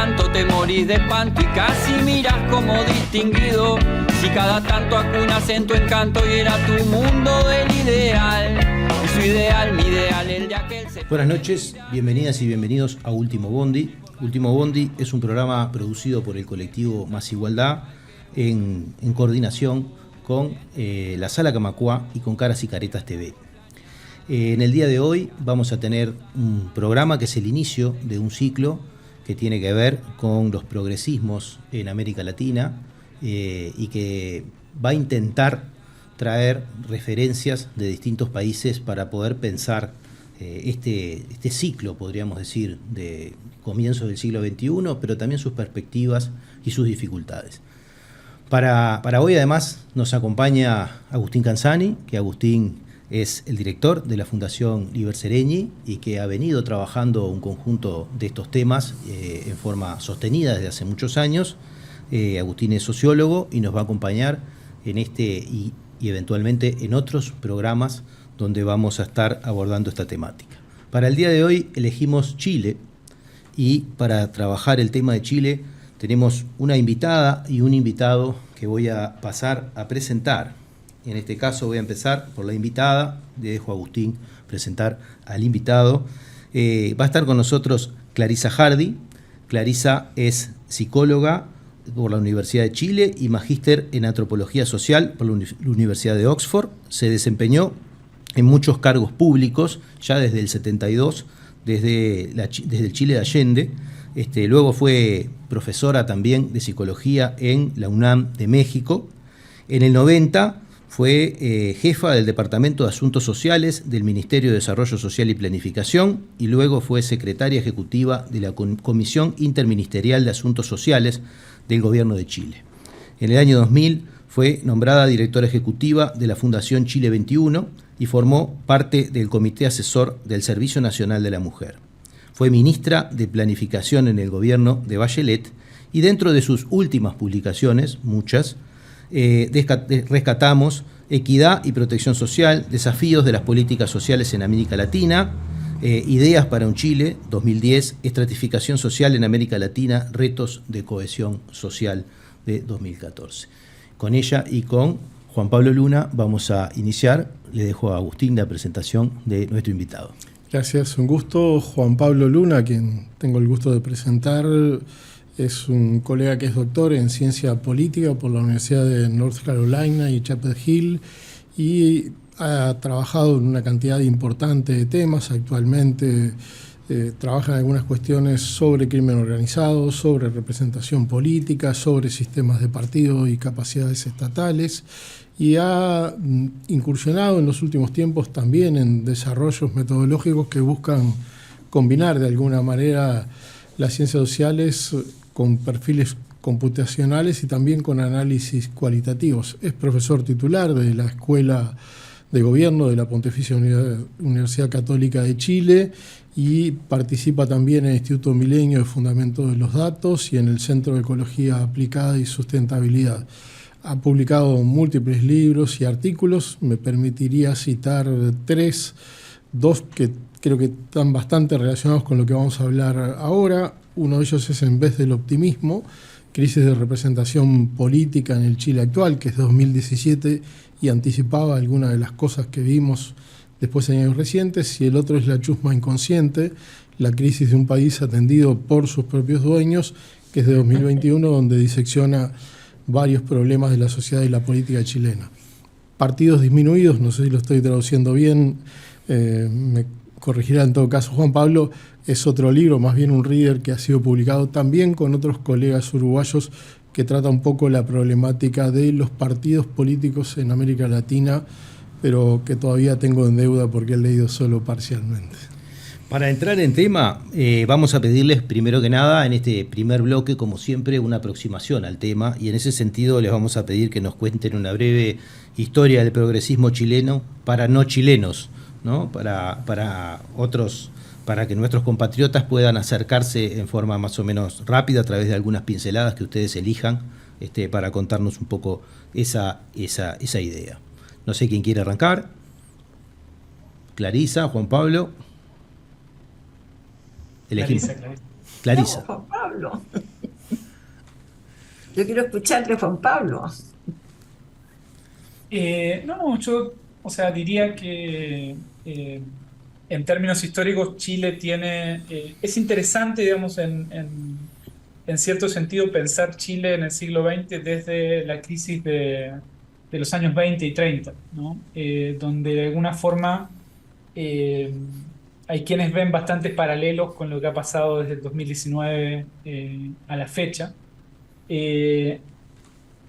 tanto te morís de espanto y casi miras como distinguido. Si cada tanto acunas en tu encanto y era tu mundo el ideal. Y su ideal, mi ideal, el de aquel... Buenas noches, bienvenidas y bienvenidos a Último Bondi. Último Bondi es un programa producido por el colectivo Más Igualdad en coordinación con la Sala Camacuá y con Caras y Caretas TV. En el día de hoy vamos a tener un programa que es el inicio de un ciclo que tiene que ver con los progresismos en América Latina y que va a intentar traer referencias de distintos países para poder pensar este ciclo, podríamos decir, de comienzo del siglo XXI, pero también sus perspectivas y sus dificultades. Para hoy además nos acompaña Agustín Canzani, que Agustín es el director de la Fundación Liber Seregni y que ha venido trabajando un conjunto de estos temas en forma sostenida desde hace muchos años. Agustín es sociólogo y nos va a acompañar en este y eventualmente en otros programas donde vamos a estar abordando esta temática. Para el día de hoy elegimos Chile y para trabajar el tema de Chile tenemos una invitada y un invitado que voy a pasar a presentar. En este caso voy a empezar por la invitada, le dejo a Agustín presentar al invitado. Va a estar con nosotros Clarisa Hardy. Clarisa es psicóloga por la Universidad de Chile y magíster en antropología social por la Universidad de Oxford. Se desempeñó en muchos cargos públicos ya desde el 72, desde el Chile de Allende. Luego fue profesora también de psicología en la UNAM de México. En el 90 fue jefa del Departamento de Asuntos Sociales del Ministerio de Desarrollo Social y Planificación y luego fue secretaria ejecutiva de la Comisión Interministerial de Asuntos Sociales del Gobierno de Chile. En el año 2000 fue nombrada directora ejecutiva de la Fundación Chile 21 y formó parte del Comité Asesor del Servicio Nacional de la Mujer. Fue ministra de Planificación en el gobierno de Bachelet y dentro de sus últimas publicaciones, muchas, rescatamos Equidad y Protección Social, Desafíos de las Políticas Sociales en América Latina, Ideas para un Chile, 2010, Estratificación Social en América Latina, Retos de Cohesión Social, de 2014. Con ella y con Juan Pablo Luna vamos a iniciar. Le dejo a Agustín la presentación de nuestro invitado. Gracias, un gusto. Juan Pablo Luna, a quien tengo el gusto de presentar, es un colega que es doctor en ciencia política por la Universidad de North Carolina y Chapel Hill y ha trabajado en una cantidad importante de temas. Actualmente trabaja en algunas cuestiones sobre crimen organizado, sobre representación política, sobre sistemas de partido y capacidades estatales y ha incursionado en los últimos tiempos también en desarrollos metodológicos que buscan combinar de alguna manera las ciencias sociales con perfiles computacionales y también con análisis cualitativos. Es profesor titular de la Escuela de Gobierno de la Pontificia Universidad Católica de Chile y participa también en el Instituto Milenio de Fundamento de los Datos y en el Centro de Ecología Aplicada y Sustentabilidad. Ha publicado múltiples libros y artículos. Me permitiría citar dos que creo que están bastante relacionados con lo que vamos a hablar ahora. Uno de ellos es En vez del optimismo, crisis de representación política en el Chile actual, que es de 2017 y anticipaba algunas de las cosas que vimos después en años recientes, y el otro es La chusma inconsciente, la crisis de un país atendido por sus propios dueños, que es de 2021, donde disecciona varios problemas de la sociedad y la política chilena. Partidos disminuidos, no sé si lo estoy traduciendo bien, me corregirá en todo caso Juan Pablo, es otro libro, más bien un reader que ha sido publicado también con otros colegas uruguayos que trata un poco la problemática de los partidos políticos en América Latina, pero que todavía tengo en deuda porque he leído solo parcialmente. Para entrar en tema, vamos a pedirles primero que nada, en este primer bloque, como siempre, una aproximación al tema, y en ese sentido les vamos a pedir que nos cuenten una breve historia del progresismo chileno para no chilenos, ¿no? Para otros, para que nuestros compatriotas puedan acercarse en forma más o menos rápida a través de algunas pinceladas que ustedes elijan para contarnos un poco esa idea. No sé quién quiere arrancar. Clarisa, Juan Pablo. Elegimos. Clarisa. No, Juan Pablo. Pablo. Yo quiero escucharte, Juan Pablo. No, yo, o sea, diría que en términos históricos Chile tiene, es interesante, digamos, en cierto sentido pensar Chile en el siglo XX desde la crisis de los años 20 y 30, ¿no? Donde de alguna forma eh, hay quienes ven bastantes paralelos con lo que ha pasado desde el 2019 a la fecha. Eh,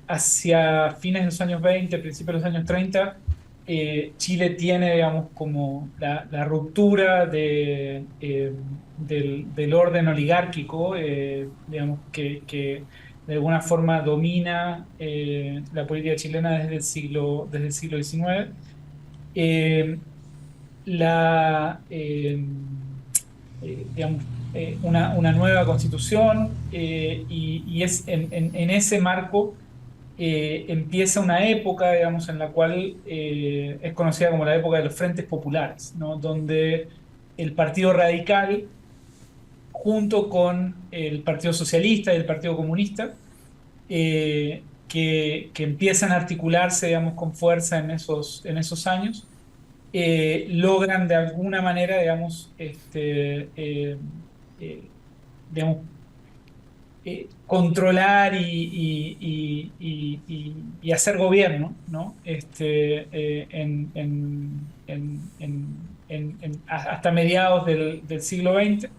Hacia fines de los años 20, principios de los años 30, Chile tiene, digamos, como la ruptura del orden oligárquico, digamos, que de alguna forma domina la política chilena desde el siglo XIX. Eh, la, digamos, una nueva constitución y es en ese marco empieza una época, digamos, en la cual es conocida como la época de los frentes populares, ¿no? Donde el Partido Radical, junto con el Partido Socialista y el Partido Comunista, que empiezan a articularse, digamos, con fuerza en esos años, logran de alguna manera, digamos, digamos, controlar y hacer gobierno, ¿no? Hasta mediados del siglo XX.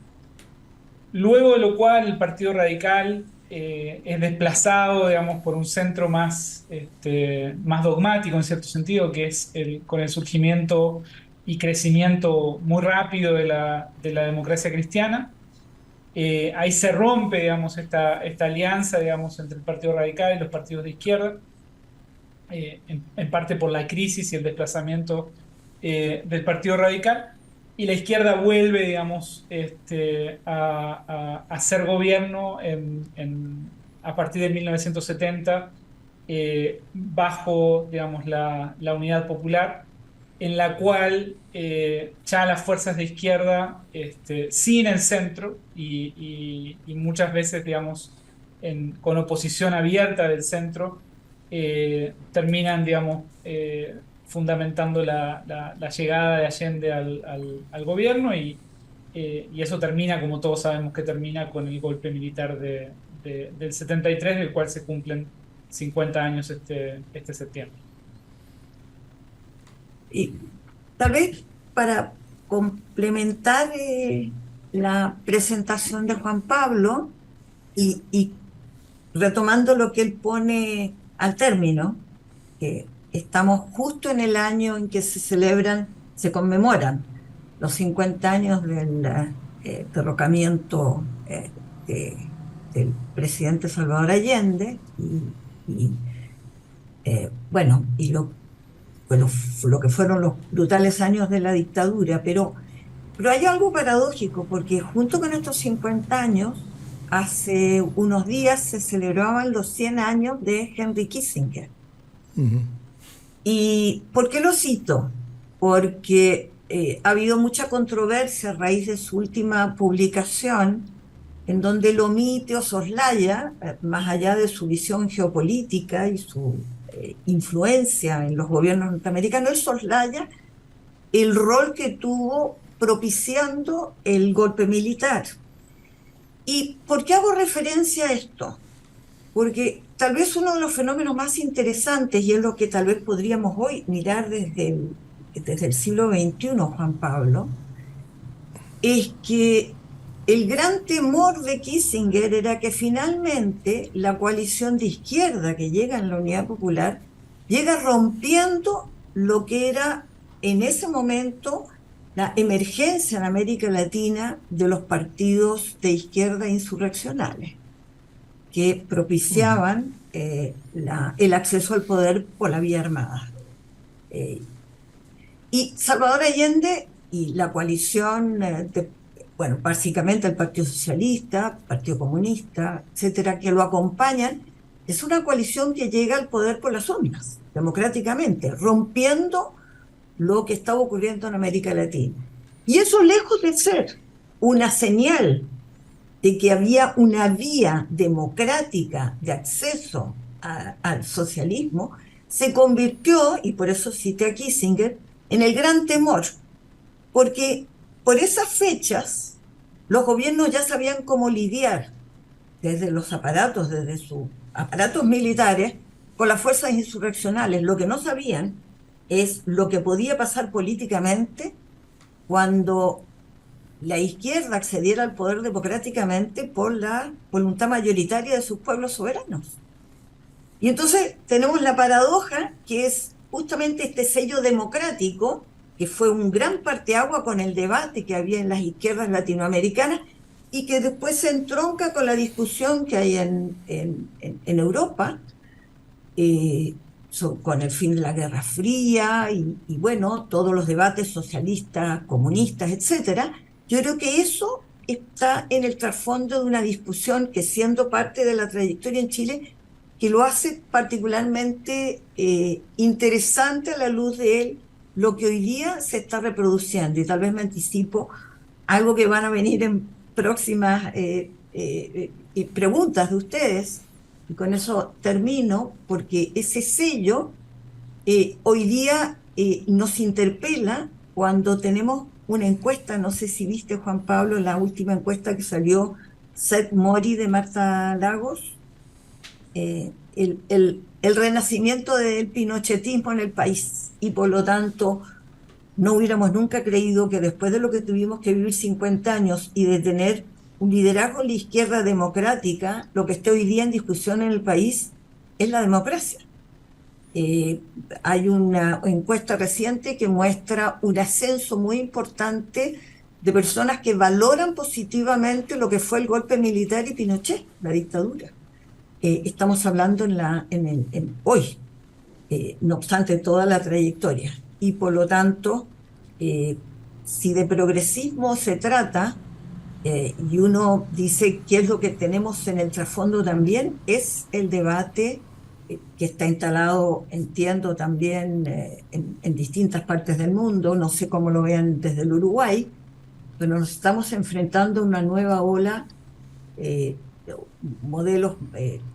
Luego de lo cual el Partido Radical es desplazado, digamos, por un centro más dogmático en cierto sentido, que es con el surgimiento y crecimiento muy rápido de la democracia cristiana. Ahí se rompe, digamos, esta alianza, digamos, entre el Partido Radical y los partidos de izquierda, en parte por la crisis y el desplazamiento del Partido Radical, y la izquierda vuelve, digamos, a hacer gobierno a partir de 1970, bajo, digamos, la Unidad Popular, en la cual ya las fuerzas de izquierda, sin el centro y muchas veces, digamos, con oposición abierta del centro, terminan, digamos, fundamentando la llegada de Allende al gobierno y eso termina, como todos sabemos que termina, con el golpe militar del 73, del cual se cumplen 50 años este septiembre. Y tal vez para complementar la presentación de Juan Pablo y retomando lo que él pone al término, que estamos justo en el año en que se conmemoran los 50 años del derrocamiento del presidente Salvador Allende bueno, y lo que fueron los brutales años de la dictadura, pero hay algo paradójico, porque junto con estos 50 años, hace unos días se celebraban los 100 años de Henry Kissinger. Uh-huh. ¿Y por qué lo cito? Porque ha habido mucha controversia a raíz de su última publicación, en donde él omite o soslaya, más allá de su visión geopolítica y su influencia en los gobiernos norteamericanos, él soslaya el rol que tuvo propiciando el golpe militar. ¿Y por qué hago referencia a esto? Porque tal vez uno de los fenómenos más interesantes, y es lo que tal vez podríamos hoy mirar desde el siglo XXI, Juan Pablo, es que el gran temor de Kissinger era que finalmente la coalición de izquierda que llega en la Unidad Popular llega rompiendo lo que era en ese momento la emergencia en América Latina de los partidos de izquierda insurreccionales, que propiciaban el acceso al poder por la vía armada. Y Salvador Allende y la coalición bueno, básicamente el Partido Socialista, Partido Comunista, etcétera, que lo acompañan, es una coalición que llega al poder por las urnas, democráticamente, rompiendo lo que estaba ocurriendo en América Latina. Y eso, lejos de ser una señal de que había una vía democrática de acceso al socialismo, se convirtió, y por eso cité a Kissinger, en el gran temor, porque por esas fechas los gobiernos ya sabían cómo lidiar desde sus aparatos militares, con las fuerzas insurreccionales. Lo que no sabían es lo que podía pasar políticamente cuando la izquierda accediera al poder democráticamente por la voluntad mayoritaria de sus pueblos soberanos. Y entonces tenemos la paradoja que es justamente este sello democrático, que fue un gran parteaguas con el debate que había en las izquierdas latinoamericanas y que después se entronca con la discusión que hay en Europa, con el fin de la Guerra Fría y bueno, todos los debates socialistas, comunistas, etcétera. Yo creo que eso está en el trasfondo de una discusión que, siendo parte de la trayectoria en Chile, que lo hace particularmente interesante a la luz de lo que hoy día se está reproduciendo. Y tal vez me anticipo algo que van a venir en próximas preguntas de ustedes, y con eso termino, porque ese sello hoy día nos interpela cuando tenemos una encuesta. No sé si viste, Juan Pablo, la última encuesta que salió, Set Mori, de Marta Lagos, el renacimiento del pinochetismo en el país, y por lo tanto no hubiéramos nunca creído que después de lo que tuvimos que vivir 50 años y de tener un liderazgo en la izquierda democrática, lo que está hoy día en discusión en el país es la democracia. Hay una encuesta reciente que muestra un ascenso muy importante de personas que valoran positivamente lo que fue el golpe militar y Pinochet, la dictadura. Estamos hablando hoy, no obstante toda la trayectoria. Y por lo tanto, si de progresismo se trata, y uno dice qué es lo que tenemos en el trasfondo también, es el debate que está instalado, entiendo, también en distintas partes del mundo. No sé cómo lo vean desde el Uruguay, pero nos estamos enfrentando a una nueva ola, modelos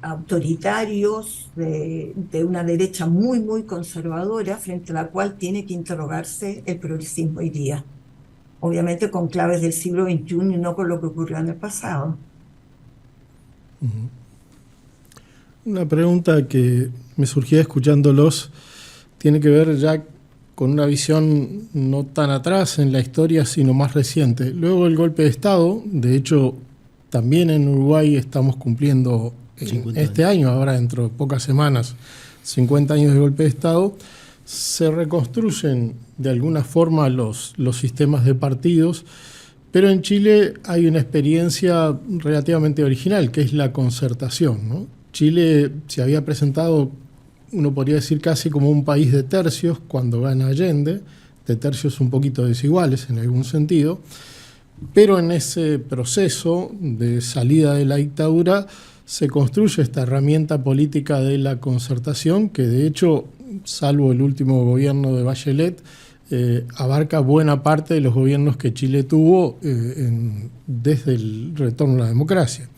autoritarios de una derecha muy, muy conservadora, frente a la cual tiene que interrogarse el progresismo hoy día. Obviamente con claves del siglo XXI y no con lo que ocurrió en el pasado. Una pregunta que me surgía escuchándolos tiene que ver ya con una visión no tan atrás en la historia, sino más reciente. Luego del golpe de Estado, de hecho, también en Uruguay estamos cumpliendo este año, ahora dentro de pocas semanas, 50 años de golpe de Estado. Se reconstruyen de alguna forma los sistemas de partidos, pero en Chile hay una experiencia relativamente original, que es la concertación, ¿no? Chile se había presentado, uno podría decir, casi como un país de tercios cuando gana Allende, de tercios un poquito desiguales en algún sentido, pero en ese proceso de salida de la dictadura se construye esta herramienta política de la concertación que, de hecho, salvo el último gobierno de Bachelet, abarca buena parte de los gobiernos que Chile tuvo desde el retorno a la democracia.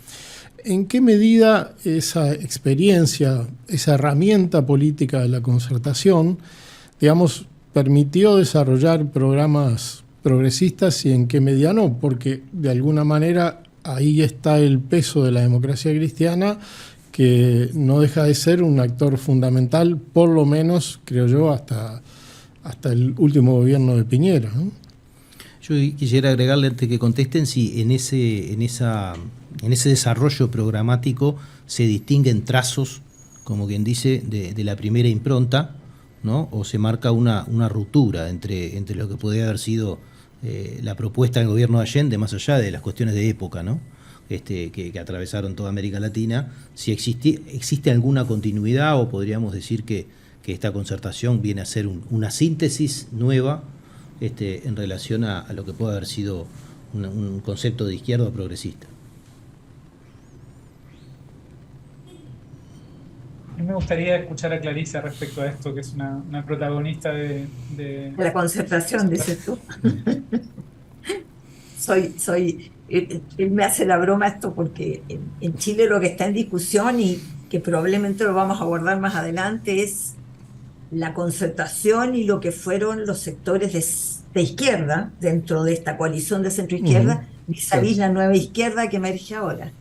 ¿En qué medida esa experiencia, esa herramienta política de la concertación, digamos, permitió desarrollar programas progresistas y en qué medida no? Porque de alguna manera ahí está el peso de la democracia cristiana, que no deja de ser un actor fundamental, por lo menos, creo yo, hasta el último gobierno de Piñera, ¿no? Yo quisiera agregarle, antes que contesten, si en ese desarrollo programático se distinguen trazos, como quien dice, de la primera impronta, ¿no? O se marca una ruptura entre lo que podría haber sido la propuesta del gobierno de Allende, más allá de las cuestiones de época, ¿no? Que atravesaron toda América Latina. Si existe alguna continuidad, o podríamos decir que esta concertación viene a ser una síntesis nueva en relación a lo que puede haber sido un concepto de izquierda progresista. A mí me gustaría escuchar a Clarisa respecto a esto, que es una protagonista de la concertación, dices tú. él me hace la broma esto porque en Chile lo que está en discusión y que probablemente lo vamos a abordar más adelante es la concertación y lo que fueron los sectores de izquierda dentro de esta coalición de centro-izquierda, vis-a-vis la nueva izquierda que emerge ahora.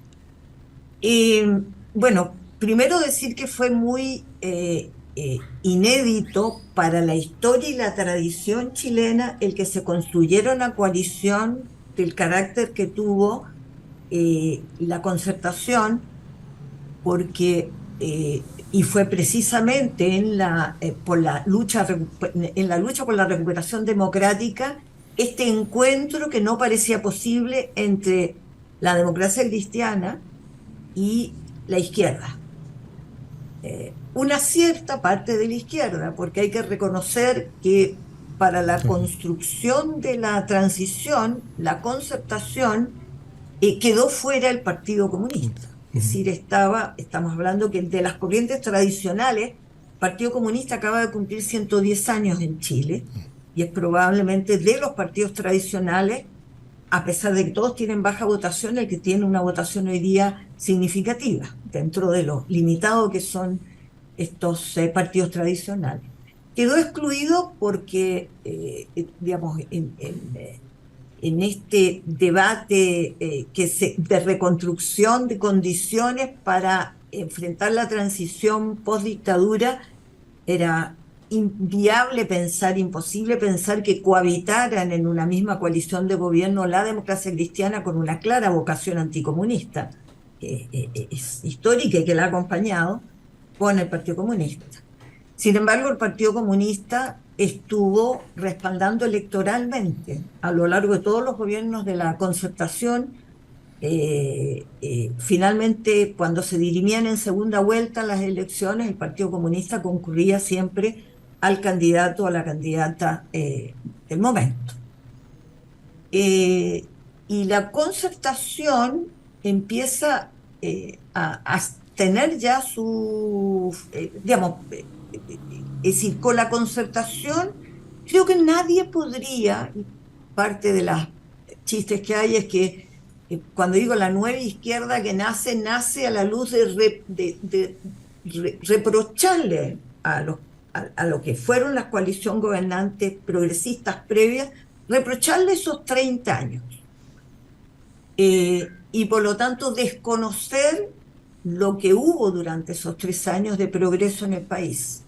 Bueno, primero decir que fue muy inédito para la historia y la tradición chilena el que se construyera una coalición del carácter que tuvo la concertación, porque y fue precisamente en la lucha por la recuperación democrática este encuentro que no parecía posible entre la democracia cristiana y la izquierda. Una cierta parte de la izquierda, porque hay que reconocer que para la construcción de la transición, la concertación, quedó fuera el Partido Comunista. Es decir, estamos hablando que de las corrientes tradicionales, el Partido Comunista acaba de cumplir 110 años en Chile, y es probablemente de los partidos tradicionales, a pesar de que todos tienen baja votación, el que tiene una votación hoy día significativa, dentro de lo limitado que son estos partidos tradicionales. Quedó excluido porque, digamos, en este debate de reconstrucción de condiciones para enfrentar la transición post-dictadura, era inviable pensar, imposible pensar que cohabitaran en una misma coalición de gobierno la democracia cristiana con una clara vocación anticomunista, que es histórica y que la ha acompañado, con el Partido Comunista. Sin embargo, el Partido Comunista estuvo respaldando electoralmente a lo largo de todos los gobiernos de la concertación. Finalmente, cuando se dirimían en segunda vuelta las elecciones, el Partido Comunista concurría siempre al candidato o a la candidata del momento. Y la concertación empieza a tener ya su, digamos, es decir, con la concertación creo que nadie podría, parte de los chistes que hay es que cuando digo la nueva izquierda que nace a la luz de reprocharle a lo que fueron las coalición gobernantes progresistas previas, reprocharle esos 30 años. Y por lo tanto desconocer lo que hubo durante esos 3 años de progreso en el país.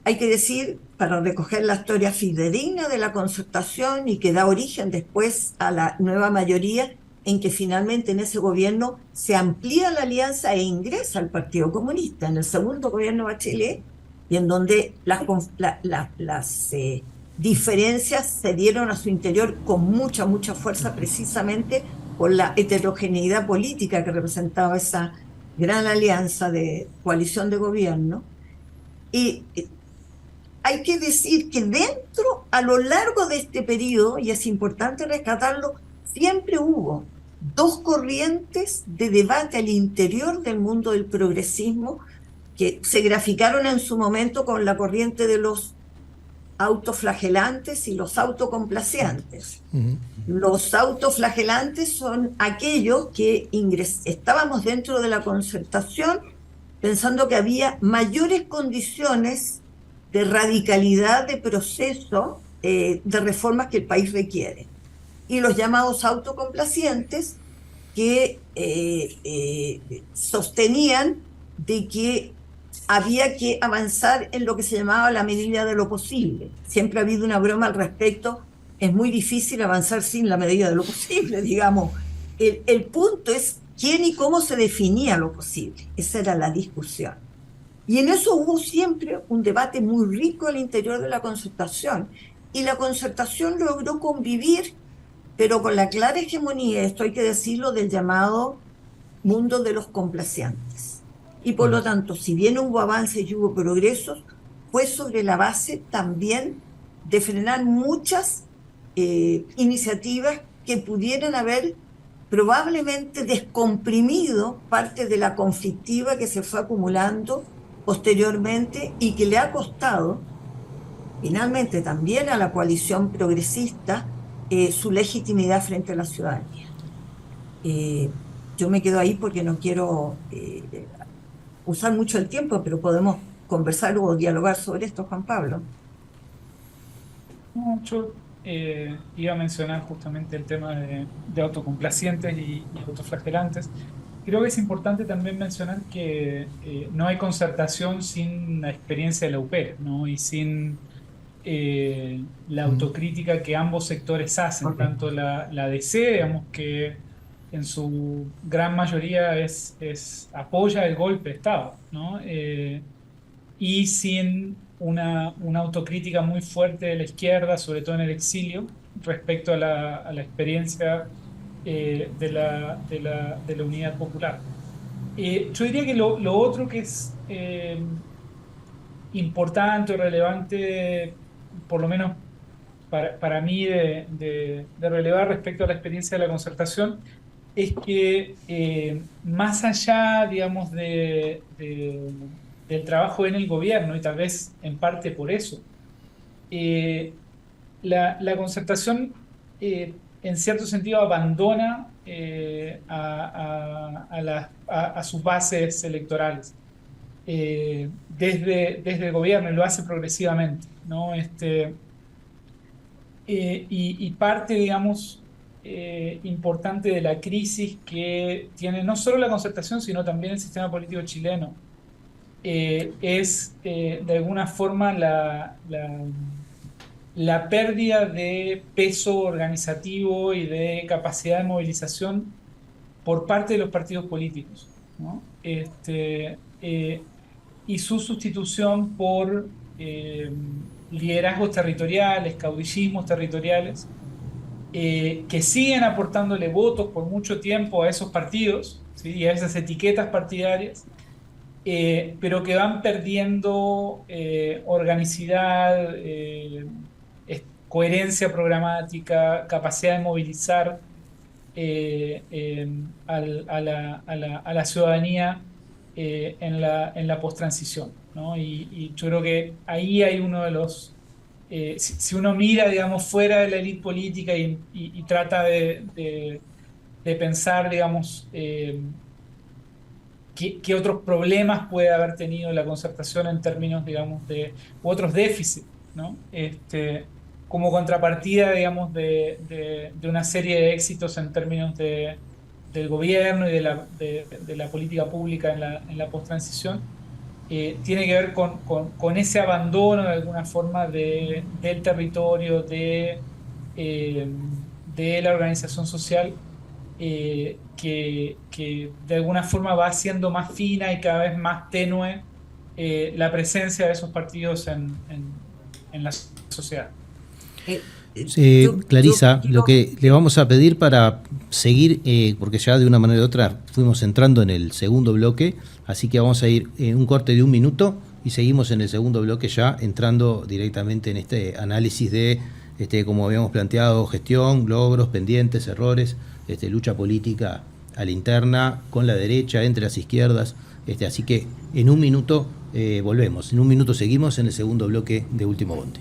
Hay que decir, para recoger la historia fidedigna de la concertación y que da origen después a la nueva mayoría, en que finalmente en ese gobierno se amplía la alianza e ingresa al Partido Comunista en el segundo gobierno Bachelet, y en donde las diferencias se dieron a su interior con mucha fuerza, precisamente por la heterogeneidad política que representaba esa gran alianza de coalición de gobierno. Y hay que decir que a lo largo de este periodo, y es importante rescatarlo, siempre hubo 2 corrientes de debate al interior del mundo del progresismo que se graficaron en su momento con la corriente de los autoflagelantes y los autocomplacientes. Los autoflagelantes son aquellos que estábamos dentro de la concertación pensando que había mayores condiciones de radicalidad de proceso de reformas que el país requiere. Y los llamados autocomplacientes que sostenían de que había que avanzar en lo que se llamaba la medida de lo posible. Siempre ha habido una broma al respecto, es muy difícil avanzar sin la medida de lo posible, digamos. El punto es quién y cómo se definía lo posible. Esa era la discusión. Y en eso hubo siempre un debate muy rico al interior de la concertación. Y la concertación logró convivir, pero con la clara hegemonía, esto hay que decirlo, del llamado mundo de los complacientes. Y por lo tanto, si bien hubo avances y hubo progresos, fue sobre la base también de frenar muchas iniciativas que pudieran haber probablemente descomprimido parte de la conflictiva que se fue acumulando posteriormente y que le ha costado finalmente también a la coalición progresista su legitimidad frente a la ciudadanía. Yo me quedo ahí porque no quiero usar mucho el tiempo, pero podemos conversar o dialogar sobre esto, Juan Pablo. No, yo iba a mencionar justamente el tema de autocomplacientes y autoflagelantes. Creo que es importante también mencionar que no hay concertación sin la experiencia de la UPER, ¿no? Y sin la autocrítica que ambos sectores hacen, Correcto. tanto la DC, digamos, que en su gran mayoría apoya el golpe de Estado, ¿no? Y sin una autocrítica muy fuerte de la izquierda, sobre todo en el exilio, respecto a la experiencia de la unidad popular. Yo diría que lo otro que es importante o relevante, por lo menos para mí, de relevar respecto a la experiencia de la concertación, es que más allá, digamos, del trabajo en el gobierno, y tal vez en parte por eso, la concertación en cierto sentido abandona a sus bases electorales desde el gobierno, y lo hace progresivamente, ¿no? Y parte, digamos, importante de la crisis que tiene no solo la concertación, sino también el sistema político chileno, es de alguna forma la pérdida de peso organizativo y de capacidad de movilización por parte de los partidos políticos, ¿no? Y su sustitución por liderazgos territoriales, caudillismos territoriales, que siguen aportándole votos por mucho tiempo a esos partidos, ¿sí? Y a esas etiquetas partidarias, pero que van perdiendo organicidad, coherencia programática, capacidad de movilizar a la ciudadanía en la posttransición, ¿no? Y yo creo que ahí hay uno de los... si uno mira, digamos, fuera de la élite política y trata de pensar, digamos, qué otros problemas puede haber tenido la concertación en términos, digamos, u otros déficits, ¿no? Como contrapartida, digamos, de una serie de éxitos en términos del gobierno y de la política pública en la posttransición, tiene que ver con ese abandono de alguna forma del territorio, de la organización social, que de alguna forma va haciendo más fina y cada vez más tenue la presencia de esos partidos en la sociedad. Clarisa, lo que le vamos a pedir para seguir, porque ya de una manera u otra fuimos entrando en el segundo bloque, así que vamos a ir un corte de 1 minuto y seguimos en el segundo bloque ya entrando directamente en este análisis de, como habíamos planteado, gestión, logros, pendientes, errores, lucha política a la interna, con la derecha, entre las izquierdas, así que en 1 minuto volvemos, en 1 minuto seguimos en el segundo bloque de Último Bondi.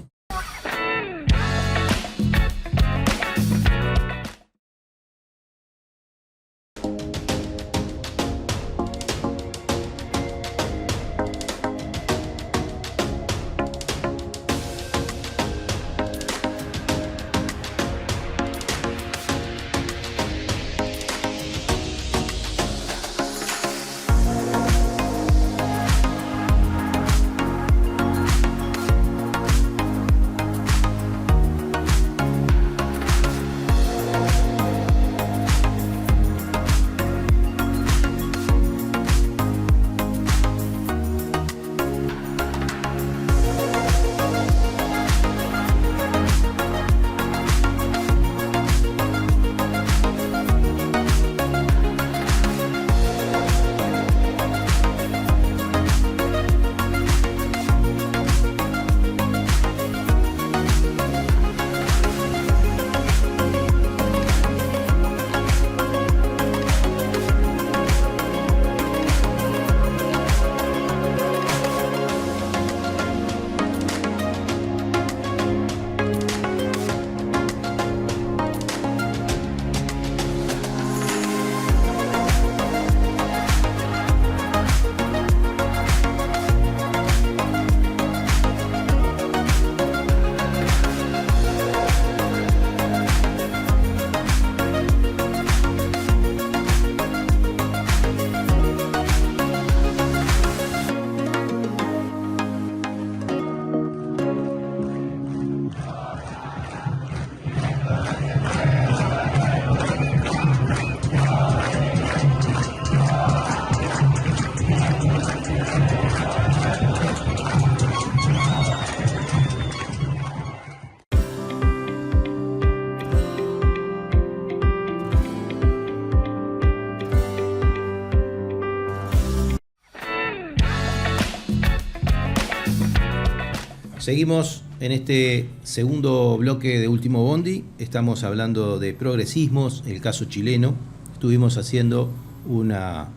Seguimos en este segundo bloque de Último Bondi. Estamos hablando de progresismos, el caso chileno. Estuvimos haciendo una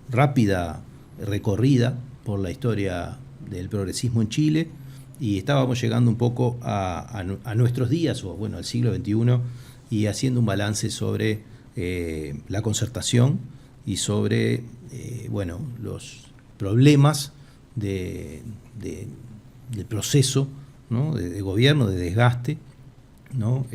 rápida recorrida por la historia del progresismo en Chile y estábamos llegando un poco a nuestros días, o bueno, al siglo XXI, y haciendo un balance sobre la concertación y sobre bueno, los problemas del proceso, ¿no? de gobierno, de desgaste, ¿no?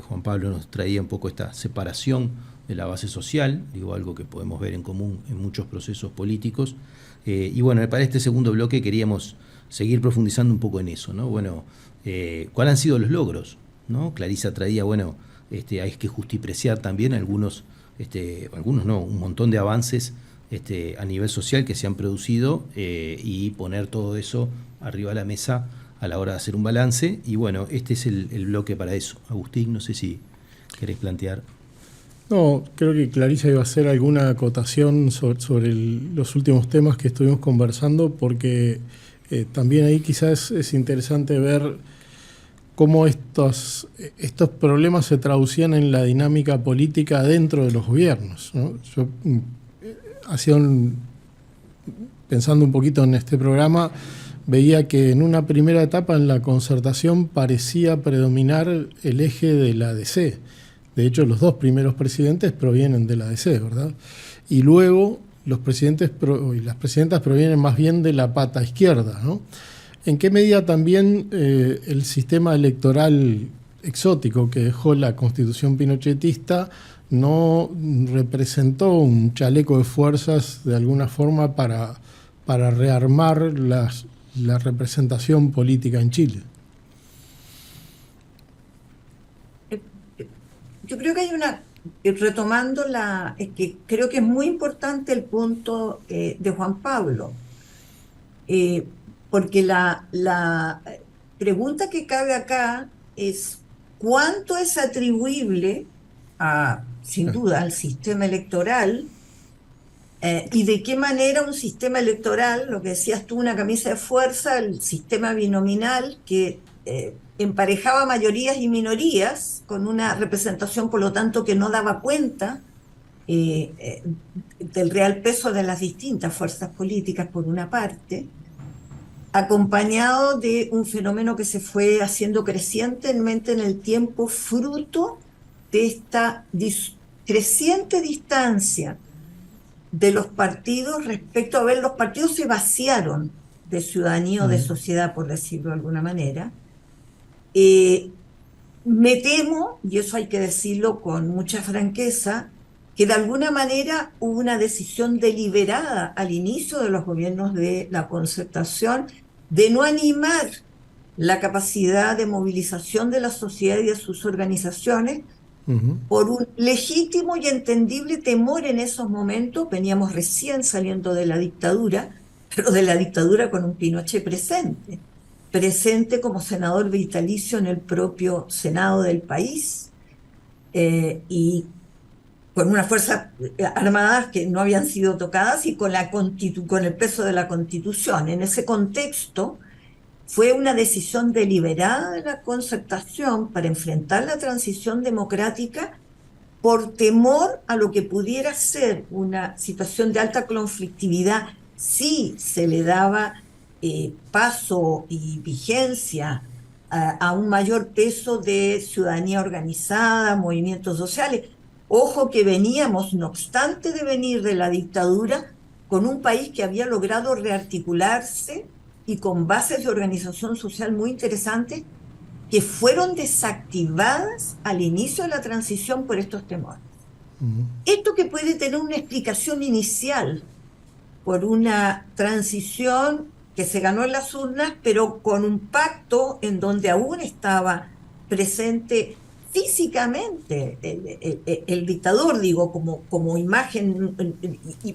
Juan Pablo nos traía un poco esta separación de la base social, digo, algo que podemos ver en común en muchos procesos políticos. Y bueno, para este segundo bloque queríamos seguir profundizando un poco en eso, ¿no? Bueno, ¿cuáles han sido los logros, ¿no? Clarisa traía, bueno, hay que justipreciar también algunos no, un montón de avances a nivel social que se han producido, y poner todo eso arriba de la mesa a la hora de hacer un balance. Y bueno, este es el bloque para eso. Agustín, no sé si querés plantear. No, creo que Clarisa iba a hacer alguna acotación sobre los últimos temas que estuvimos conversando, porque también ahí quizás es interesante ver cómo estos problemas se traducían en la dinámica política dentro de los gobiernos, ¿no? Yo pensando un poquito en este programa, veía que en una primera etapa en la concertación parecía predominar el eje de la ADC. De hecho, los dos primeros presidentes provienen de la ADC, ¿verdad? Y luego los presidentes y las presidentas provienen más bien de la pata izquierda, ¿no? ¿En qué medida también el sistema electoral exótico que dejó la Constitución pinochetista no representó un chaleco de fuerzas de alguna forma para rearmar la representación política en Chile? Yo creo que hay retomando que creo que es muy importante el punto de Juan Pablo, porque la pregunta que cabe acá es cuánto es atribuible sin duda al sistema electoral, y de qué manera un sistema electoral, lo que decías tú, una camisa de fuerza, el sistema binominal que emparejaba mayorías y minorías con una representación, por lo tanto, que no daba cuenta del real peso de las distintas fuerzas políticas, por una parte, acompañado de un fenómeno que se fue haciendo crecientemente en el tiempo, fruto de esta creciente distancia de los partidos respecto a ver, los partidos se vaciaron de ciudadanía o de sociedad, por decirlo de alguna manera. Me temo, y eso hay que decirlo con mucha franqueza, que de alguna manera hubo una decisión deliberada al inicio de los gobiernos de la concertación de no animar la capacidad de movilización de la sociedad y de sus organizaciones, por un legítimo y entendible temor en esos momentos. Veníamos recién saliendo de la dictadura, pero de la dictadura con un Pinochet presente como senador vitalicio en el propio Senado del país, y con unas fuerzas armadas que no habían sido tocadas y con el peso de la Constitución. En ese contexto, fue una decisión deliberada de la concertación para enfrentar la transición democrática por temor a lo que pudiera ser una situación de alta conflictividad si se le daba paso y vigencia a un mayor peso de ciudadanía organizada, movimientos sociales. Ojo que veníamos, no obstante de venir de la dictadura, con un país que había logrado rearticularse y con bases de organización social muy interesantes que fueron desactivadas al inicio de la transición por estos temores. Esto que puede tener una explicación inicial por una transición que se ganó en las urnas, pero con un pacto en donde aún estaba presente físicamente el dictador, digo, como imagen,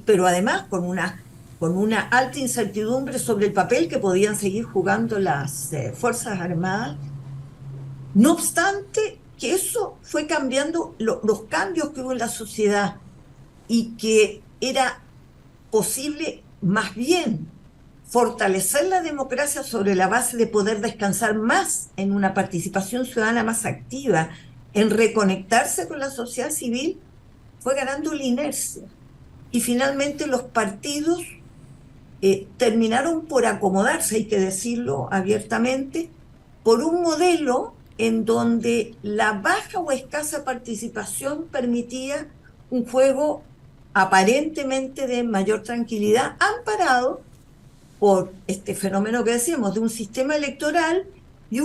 pero además con una alta incertidumbre sobre el papel que podían seguir jugando las Fuerzas Armadas. No obstante, que eso fue cambiando, los cambios que hubo en la sociedad, y que era posible más bien fortalecer la democracia sobre la base de poder descansar más en una participación ciudadana más activa, en reconectarse con la sociedad civil, fue ganando la inercia. Y finalmente los partidos terminaron por acomodarse, hay que decirlo abiertamente, por un modelo en donde la baja o escasa participación permitía un juego aparentemente de mayor tranquilidad, amparado por este fenómeno que decíamos, de un sistema electoral y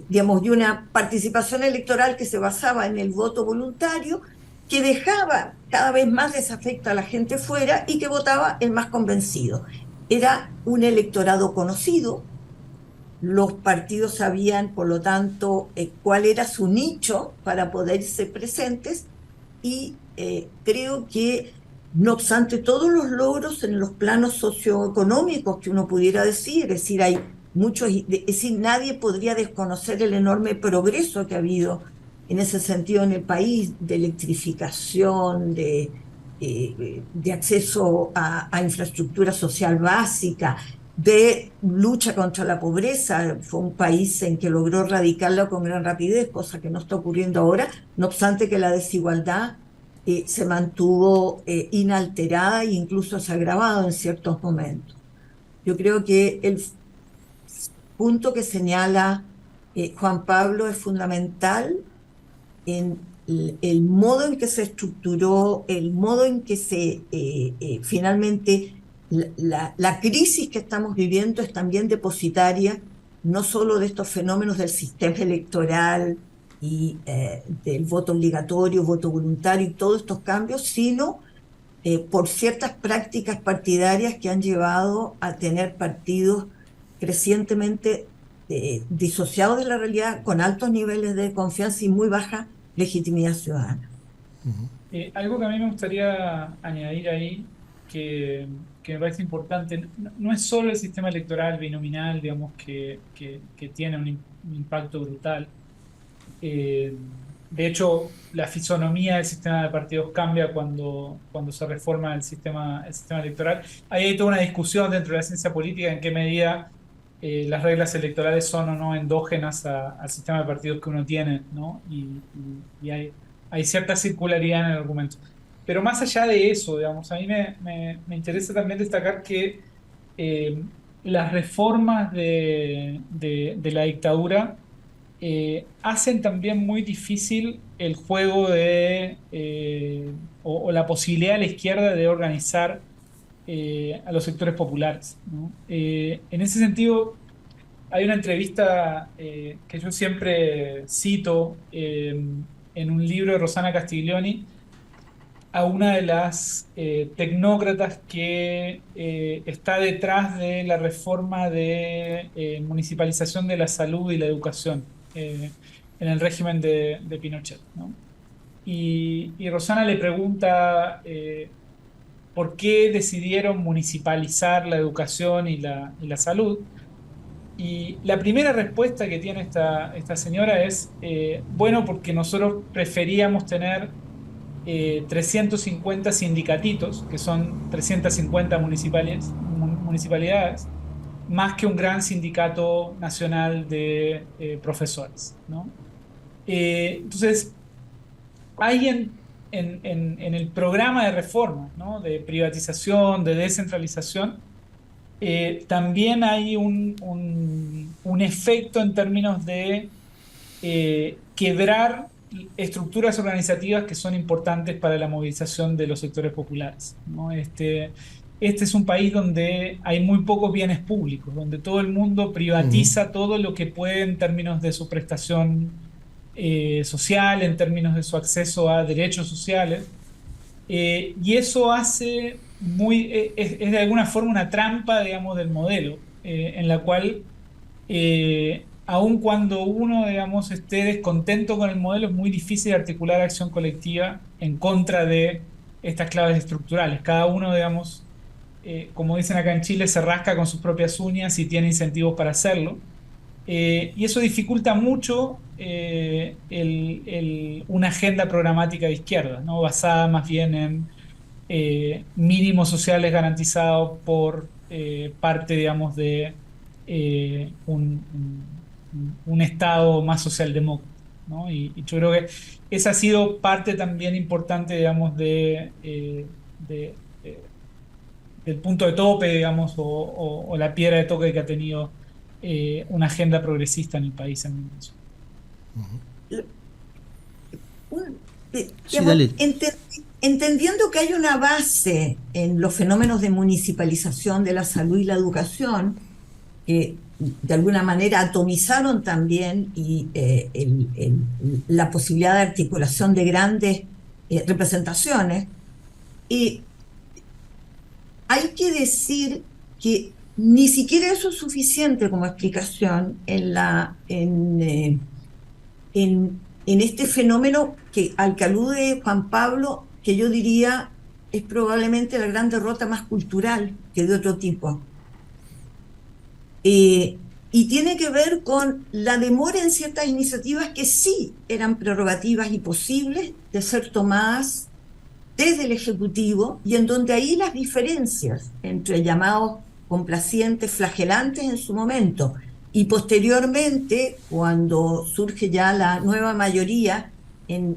digamos, y una participación electoral que se basaba en el voto voluntario, que dejaba cada vez más desafecto a la gente fuera y que votaba el más convencido. Era un electorado conocido, los partidos sabían, por lo tanto, cuál era su nicho para poder ser presentes, y creo que, no obstante todos los logros en los planos socioeconómicos que uno pudiera decir, es decir, hay muchos, es decir, nadie podría desconocer el enorme progreso que ha habido en ese sentido en el país, de electrificación, de acceso a infraestructura social básica, de lucha contra la pobreza. Fue un país en que logró erradicarla con gran rapidez, cosa que no está ocurriendo ahora, no obstante que la desigualdad se mantuvo inalterada e incluso se ha agravado en ciertos momentos. Yo creo que el punto que señala Juan Pablo es fundamental en el modo en que se estructuró, el modo en que finalmente la crisis que estamos viviendo es también depositaria no solo de estos fenómenos del sistema electoral y del voto obligatorio, voto voluntario y todos estos cambios, sino por ciertas prácticas partidarias que han llevado a tener partidos crecientemente disociados de la realidad, con altos niveles de confianza y muy baja legitimidad ciudadana. Algo que a mí me gustaría añadir ahí, que me parece importante, no es solo el sistema electoral binominal, digamos, que tiene un impacto brutal. De hecho, la fisonomía del sistema de partidos cambia cuando se reforma el sistema electoral. Ahí hay toda una discusión dentro de la ciencia política en qué medida las reglas electorales son o no endógenas al sistema de partidos que uno tiene, ¿no? Y hay cierta circularidad en el argumento. Pero más allá de eso, digamos, a mí me interesa también destacar que las reformas de la dictadura hacen también muy difícil el juego o la posibilidad de la izquierda de organizar a los sectores populares, ¿no? En ese sentido, hay una entrevista que yo siempre cito en un libro de Rosana Castiglioni a una de las tecnócratas que está detrás de la reforma de municipalización de la salud y la educación en el régimen de Pinochet, ¿no? Y Rosana le pregunta por qué decidieron municipalizar la educación y la salud. Y la primera respuesta que tiene esta señora es, bueno, porque nosotros preferíamos tener 350 sindicatitos, que son 350 municipalidades, más que un gran sindicato nacional de profesores, ¿no? Entonces, hay en el programa de reforma, ¿no?, de privatización, de descentralización, también hay un efecto en términos de quebrar estructuras organizativas que son importantes para la movilización de los sectores populares, ¿no? Este es un país donde hay muy pocos bienes públicos, donde todo el mundo privatiza todo lo que puede en términos de su prestación social, en términos de su acceso a derechos sociales, y eso hace es de alguna forma una trampa, digamos, del modelo, en la cual aun cuando uno, digamos, esté descontento con el modelo, es muy difícil articular acción colectiva en contra de estas claves estructurales. Cada uno, digamos, como dicen acá en Chile, se rasca con sus propias uñas y tiene incentivos para hacerlo. Y eso dificulta mucho una agenda programática de izquierda, ¿no?, basada más bien en mínimos sociales garantizados por parte, digamos, de un Estado más socialdemócrata, ¿no? Y yo creo que esa ha sido parte también importante, digamos, de- de- del punto de tope, digamos, o la piedra de toque que ha tenido una agenda progresista en el país en mi caso. Un- Sí, digamos, dale. entendiendo que hay una base en los fenómenos de municipalización de la salud y la educación, que de alguna manera atomizaron también la posibilidad de articulación de grandes representaciones, y hay que decir que ni siquiera eso es suficiente como explicación en este fenómeno al que alude Juan Pablo, que yo diría es probablemente la gran derrota más cultural que de otro tipo. Y tiene que ver con la demora en ciertas iniciativas que sí eran prerrogativas y posibles de ser tomadas desde el Ejecutivo, y en donde ahí las diferencias entre llamados complacientes, flagelantes en su momento, y posteriormente, cuando surge ya la nueva mayoría en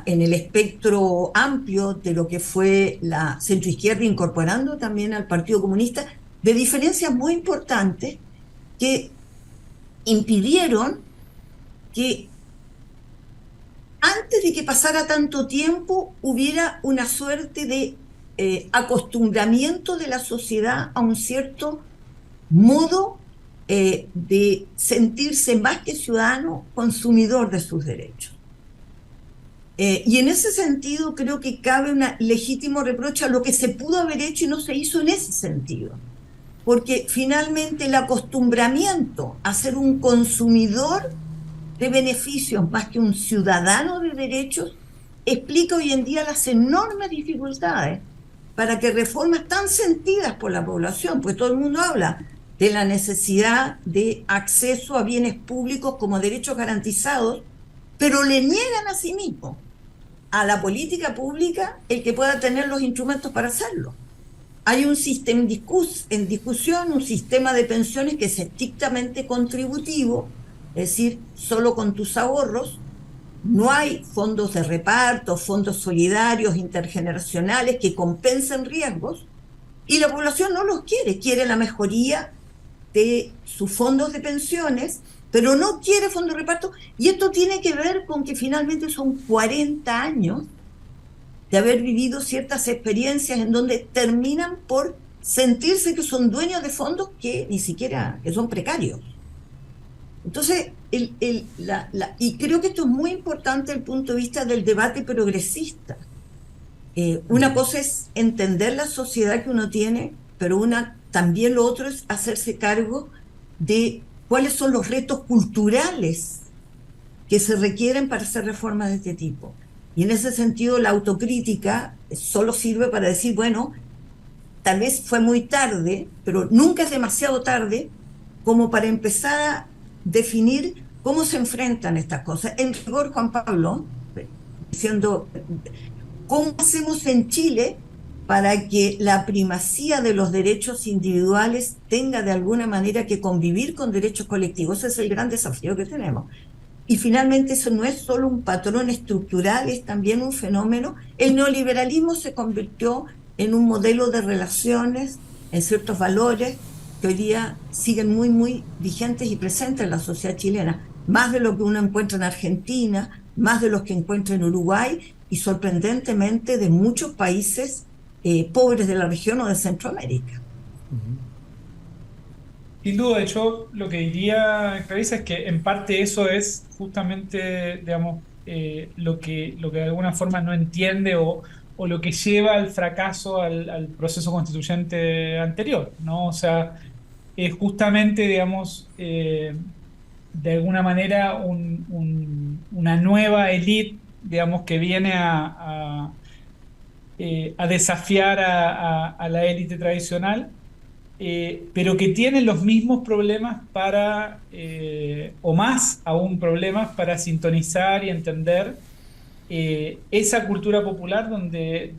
el espectro amplio de lo que fue la centroizquierda, incorporando también al Partido Comunista, de diferencias muy importantes que impidieron que antes de que pasara tanto tiempo hubiera una suerte de acostumbramiento de la sociedad a un cierto modo de sentirse más que ciudadano, consumidor de sus derechos. Y en ese sentido creo que cabe un legítimo reproche a lo que se pudo haber hecho y no se hizo en ese sentido. Porque finalmente el acostumbramiento a ser un consumidor de beneficios más que un ciudadano de derechos explica hoy en día las enormes dificultades para que reformas tan sentidas por la población, pues todo el mundo habla de la necesidad de acceso a bienes públicos como derechos garantizados, pero le niegan a sí mismo, a la política pública, el que pueda tener los instrumentos para hacerlo. Hay un sistema en discusión, un sistema de pensiones que es estrictamente contributivo, es decir, solo con tus ahorros. No hay fondos de reparto, fondos solidarios, intergeneracionales que compensen riesgos, y la población no los quiere la mejoría de sus fondos de pensiones, pero no quiere fondo de reparto, y esto tiene que ver con que finalmente son 40 años de haber vivido ciertas experiencias en donde terminan por sentirse que son dueños de fondos que ni siquiera, que son precarios. Entonces, y creo que esto es muy importante desde el punto de vista del debate progresista. Una cosa es entender la sociedad que uno tiene, pero también lo otro es hacerse cargo de cuáles son los retos culturales que se requieren para hacer reformas de este tipo. Y en ese sentido la autocrítica solo sirve para decir, bueno, tal vez fue muy tarde, pero nunca es demasiado tarde como para empezar a definir cómo se enfrentan estas cosas. En rigor, Juan Pablo, diciendo, ¿cómo hacemos en Chile para que la primacía de los derechos individuales tenga de alguna manera que convivir con derechos colectivos? Ese es el gran desafío que tenemos. Y finalmente eso no es solo un patrón estructural, es también un fenómeno. El neoliberalismo se convirtió en un modelo de relaciones, en ciertos valores que hoy día siguen muy, muy vigentes y presentes en la sociedad chilena, más de lo que uno encuentra en Argentina, más de los que encuentra en Uruguay y sorprendentemente de muchos países pobres de la región o de Centroamérica. Sin duda, yo lo que diría, Clarisa, es que en parte eso es justamente, digamos, lo que de alguna forma no entiende o lo que lleva al fracaso al proceso constituyente anterior, ¿no? O sea, es justamente, digamos, de alguna manera una nueva élite, digamos, que viene a desafiar a la élite tradicional, pero que tienen los mismos problemas o más aún problemas para sintonizar y entender esa cultura popular donde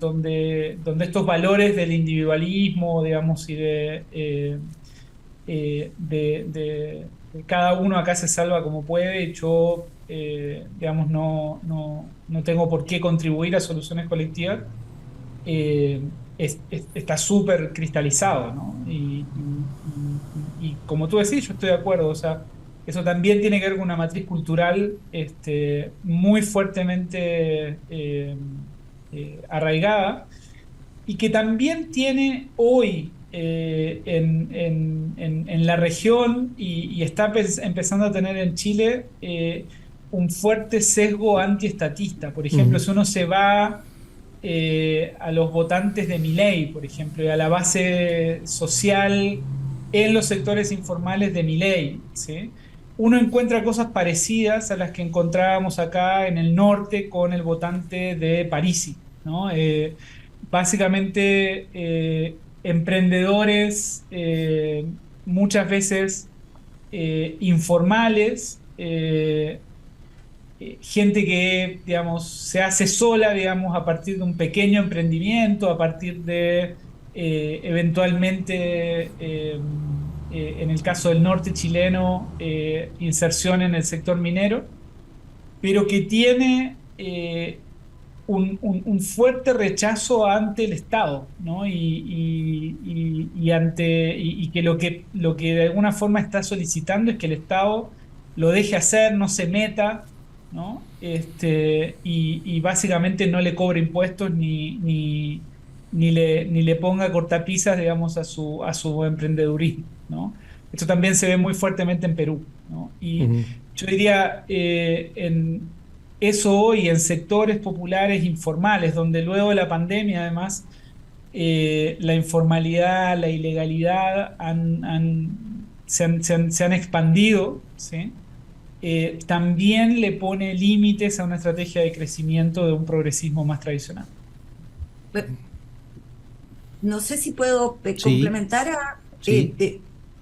estos valores del individualismo, digamos, y de cada uno acá se salva como puede, yo, digamos, no tengo por qué contribuir a soluciones colectivas, eh, está súper cristalizado, ¿no? Y como tú decís, yo estoy de acuerdo, o sea, eso también tiene que ver con una matriz cultural muy fuertemente arraigada y que también tiene hoy en la región y está empezando a tener en Chile un fuerte sesgo antiestatista. Por ejemplo, si uno se va a los votantes de Milei, por ejemplo, y a la base social en los sectores informales de Milei, ¿sí? Uno encuentra cosas parecidas a las que encontrábamos acá en el norte con el votante de Parisi, ¿no? Básicamente, emprendedores muchas veces informales, gente que, digamos, se hace sola, digamos, a partir de un pequeño emprendimiento, a partir de eventualmente, en el caso del norte chileno, inserción en el sector minero, pero que tiene un fuerte rechazo ante el Estado, ¿no? Y que lo que de alguna forma está solicitando es que el Estado lo deje hacer, no se meta, ¿no? Y básicamente no le cobre impuestos ni le ponga cortapisas, digamos, a su emprendedurismo, ¿no? Esto también se ve muy fuertemente en Perú, ¿no? Y yo diría, en eso hoy en sectores populares informales, donde luego de la pandemia, además, la informalidad, la ilegalidad se han expandido, ¿sí? También le pone límites a una estrategia de crecimiento de un progresismo más tradicional. No sé si puedo Sí, complementar sí.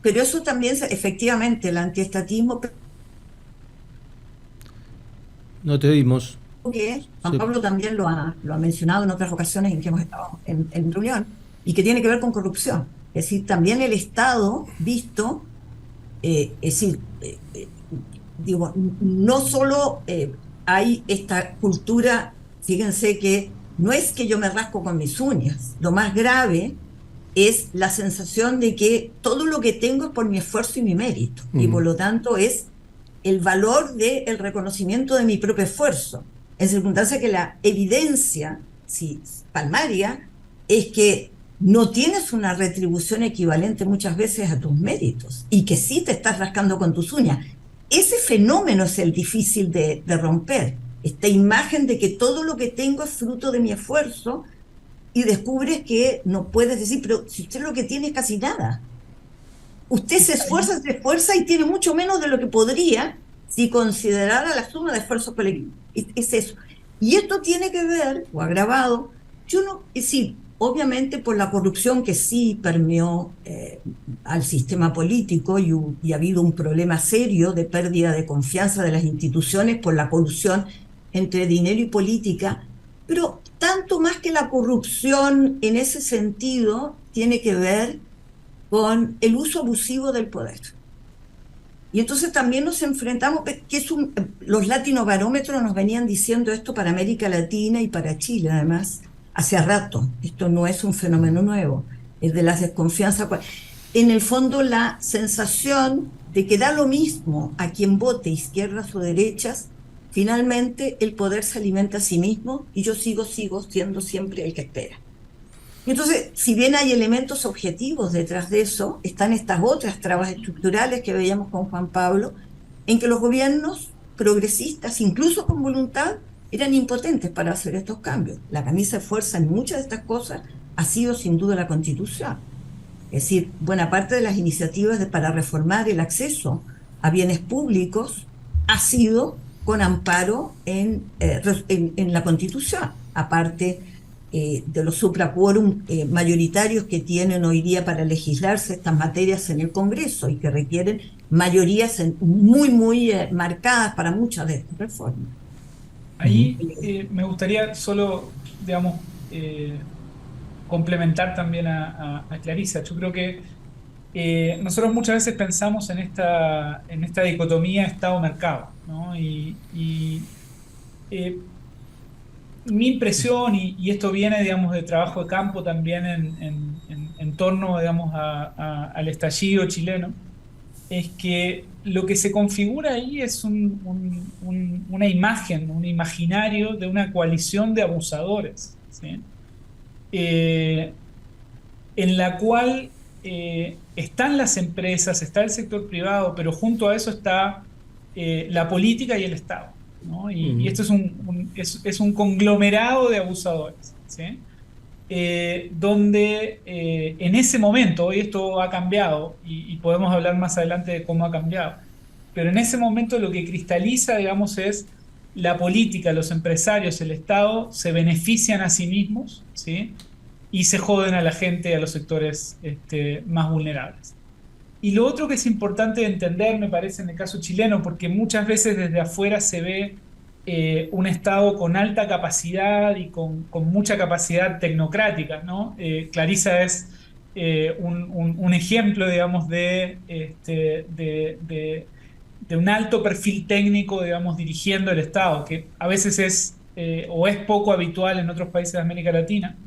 pero eso también, efectivamente, el antiestatismo, No te oímos. que Juan Se- Pablo también lo ha mencionado en otras ocasiones en que hemos estado en reunión, y que tiene que ver con corrupción. Es decir, también el Estado visto, es decir, digo, no solo hay esta cultura, fíjense que no es que yo me rasco con mis uñas, lo más grave es la sensación de que todo lo que tengo es por mi esfuerzo y mi mérito, y por lo tanto es el valor del reconocimiento de mi propio esfuerzo, en circunstancia que la evidencia, si palmaria, es que no tienes una retribución equivalente muchas veces a tus méritos, y que sí te estás rascando con tus uñas. Ese fenómeno es el difícil de romper, esta imagen de que todo lo que tengo es fruto de mi esfuerzo, y descubres que no puedes decir, pero si usted lo que tiene es casi nada. Usted se esfuerza y tiene mucho menos de lo que podría si considerara la suma de esfuerzos colectivos. Es eso. Y esto tiene que ver, o agravado, yo no, es decir, obviamente por la corrupción que sí permeó al sistema político, y ha habido un problema serio de pérdida de confianza de las instituciones por la colusión entre dinero y política, pero tanto más que la corrupción en ese sentido tiene que ver con el uso abusivo del poder. Y entonces también nos enfrentamos, que los latinobarómetros nos venían diciendo esto para América Latina y para Chile, además, hace rato. Esto no es un fenómeno nuevo, es de las desconfianzas. En el fondo, la sensación de que da lo mismo a quien vote, izquierdas o derechas, finalmente el poder se alimenta a sí mismo y yo sigo siendo siempre el que espera. Y entonces, si bien hay elementos objetivos detrás de eso, están estas otras trabas estructurales que veíamos con Juan Pablo, en que los gobiernos progresistas, incluso con voluntad, eran impotentes para hacer estos cambios. La camisa de fuerza en muchas de estas cosas ha sido sin duda la Constitución. Es decir, buena parte de las iniciativas para reformar el acceso a bienes públicos ha sido con amparo en la Constitución, aparte de los supraquórum mayoritarios que tienen hoy día para legislarse estas materias en el Congreso y que requieren mayorías muy marcadas para muchas de estas reformas. Ahí me gustaría solo, digamos, complementar también a Clarisa. Yo creo que nosotros muchas veces pensamos en esta dicotomía Estado-mercado, ¿no? Eh, Mi impresión, y esto viene, digamos, de trabajo de campo también en torno, digamos, al estallido chileno, es que lo que se configura ahí es una imagen, un imaginario de una coalición de abusadores, ¿sí? Eh, en la cual están las empresas, está el sector privado, pero junto a eso está la política y el Estado, ¿no? Y esto es un conglomerado de abusadores, ¿sí? Donde en ese momento, hoy esto ha cambiado y podemos hablar más adelante de cómo ha cambiado, pero en ese momento lo que cristaliza, digamos, es la política, los empresarios, el Estado se benefician a sí mismos, ¿sí? Y se joden a la gente, a los sectores más vulnerables. Y lo otro que es importante entender, me parece, en el caso chileno, porque muchas veces desde afuera se ve un Estado con alta capacidad y con mucha capacidad tecnocrática, ¿no? Clarisa es un ejemplo, digamos, de un alto perfil técnico, digamos, dirigiendo el Estado, que a veces es o es poco habitual en otros países de América Latina.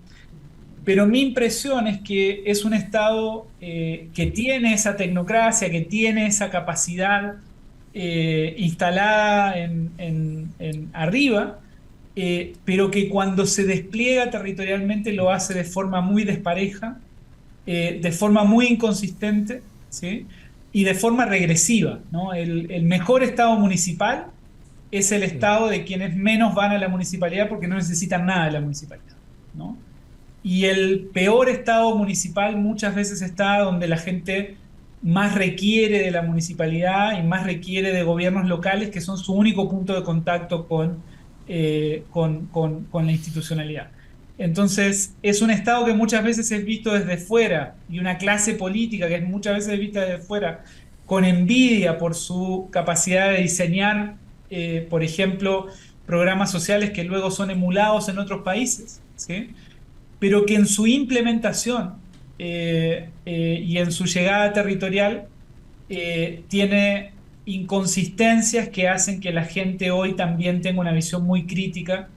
Pero mi impresión es que es un Estado que tiene esa tecnocracia, que tiene esa capacidad instalada en arriba, pero que cuando se despliega territorialmente lo hace de forma muy despareja, de forma muy inconsistente, ¿sí? Y de forma regresiva, ¿no? El mejor Estado municipal es el Estado de quienes menos van a la municipalidad porque no necesitan nada de la municipalidad, ¿no? Y el peor Estado municipal muchas veces está donde la gente más requiere de la municipalidad y más requiere de gobiernos locales, que son su único punto de contacto con la institucionalidad. Entonces, es un Estado que muchas veces es visto desde fuera y una clase política que es muchas veces vista desde fuera con envidia por su capacidad de diseñar, por ejemplo, programas sociales que luego son emulados en otros países, ¿sí? Pero que en su implementación y en su llegada territorial tiene inconsistencias que hacen que la gente hoy también tenga una visión muy crítica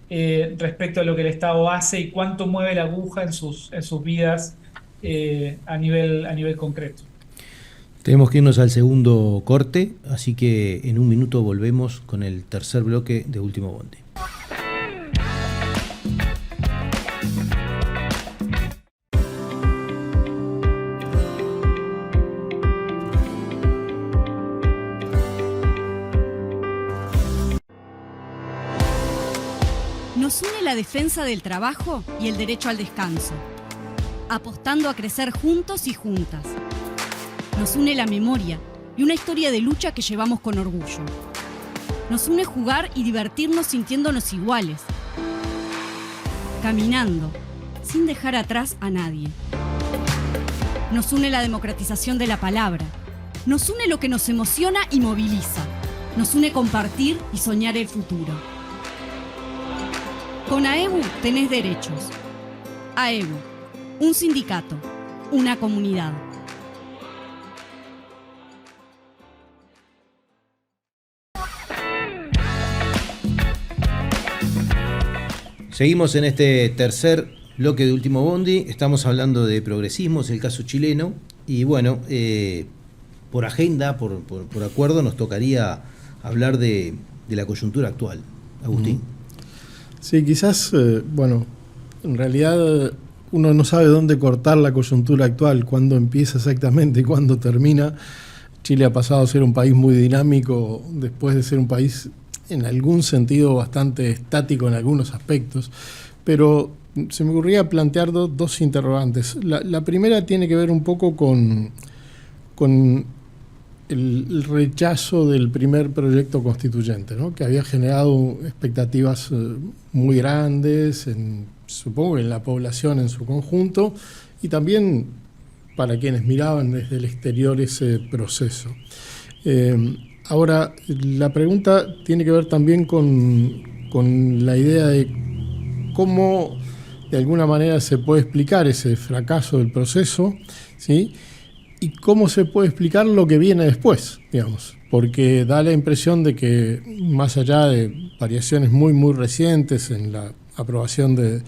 respecto a lo que el Estado hace y cuánto mueve la aguja en sus vidas a nivel concreto. Tenemos que irnos al segundo corte, así que en un minuto volvemos con el tercer bloque de Último Bondi. Nos une la defensa del trabajo y el derecho al descanso, apostando a crecer juntos y juntas. Nos une la memoria y una historia de lucha que llevamos con orgullo. Nos une jugar y divertirnos sintiéndonos iguales, caminando, sin dejar atrás a nadie. Nos une la democratización de la palabra. Nos une lo que nos emociona y moviliza. Nos une compartir y soñar el futuro. Con AEBU tenés derechos. AEBU, un sindicato, una comunidad. Seguimos en este tercer bloque de Último Bondi. Estamos hablando de progresismo, es el caso chileno. Y bueno, por agenda, por acuerdo, nos tocaría hablar de la coyuntura actual. Agustín. Sí, quizás, en realidad uno no sabe dónde cortar la coyuntura actual, cuándo empieza exactamente y cuándo termina. Chile ha pasado a ser un país muy dinámico después de ser un país en algún sentido bastante estático en algunos aspectos, pero se me ocurría plantear dos interrogantes. La primera tiene que ver un poco con el rechazo del primer proyecto constituyente, ¿no? Que había generado expectativas muy grandes, supongo en la población en su conjunto, y también para quienes miraban desde el exterior ese proceso. Ahora, la pregunta tiene que ver también con con la idea de cómo de alguna manera se puede explicar ese fracaso del proceso, ¿sí? Y cómo se puede explicar lo que viene después, digamos, porque da la impresión de que más allá de variaciones muy, muy recientes en la aprobación del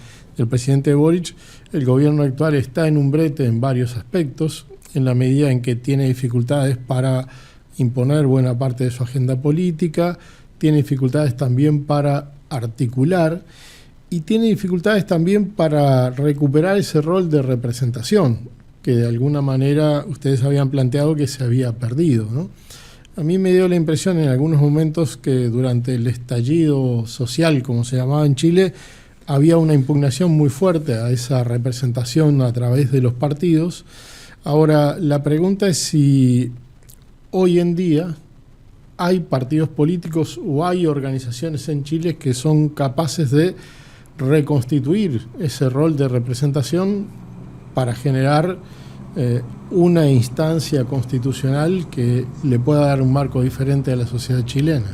presidente Boric, el gobierno actual está en un brete en varios aspectos, en la medida en que tiene dificultades para imponer buena parte de su agenda política, tiene dificultades también para articular y tiene dificultades también para recuperar ese rol de representación que de alguna manera ustedes habían planteado que se había perdido, ¿no? A mí me dio la impresión en algunos momentos que durante el estallido social, como se llamaba en Chile, había una impugnación muy fuerte a esa representación a través de los partidos. Ahora, la pregunta es si hoy en día hay partidos políticos o hay organizaciones en Chile que son capaces de reconstituir ese rol de representación para generar una instancia constitucional que le pueda dar un marco diferente a la sociedad chilena.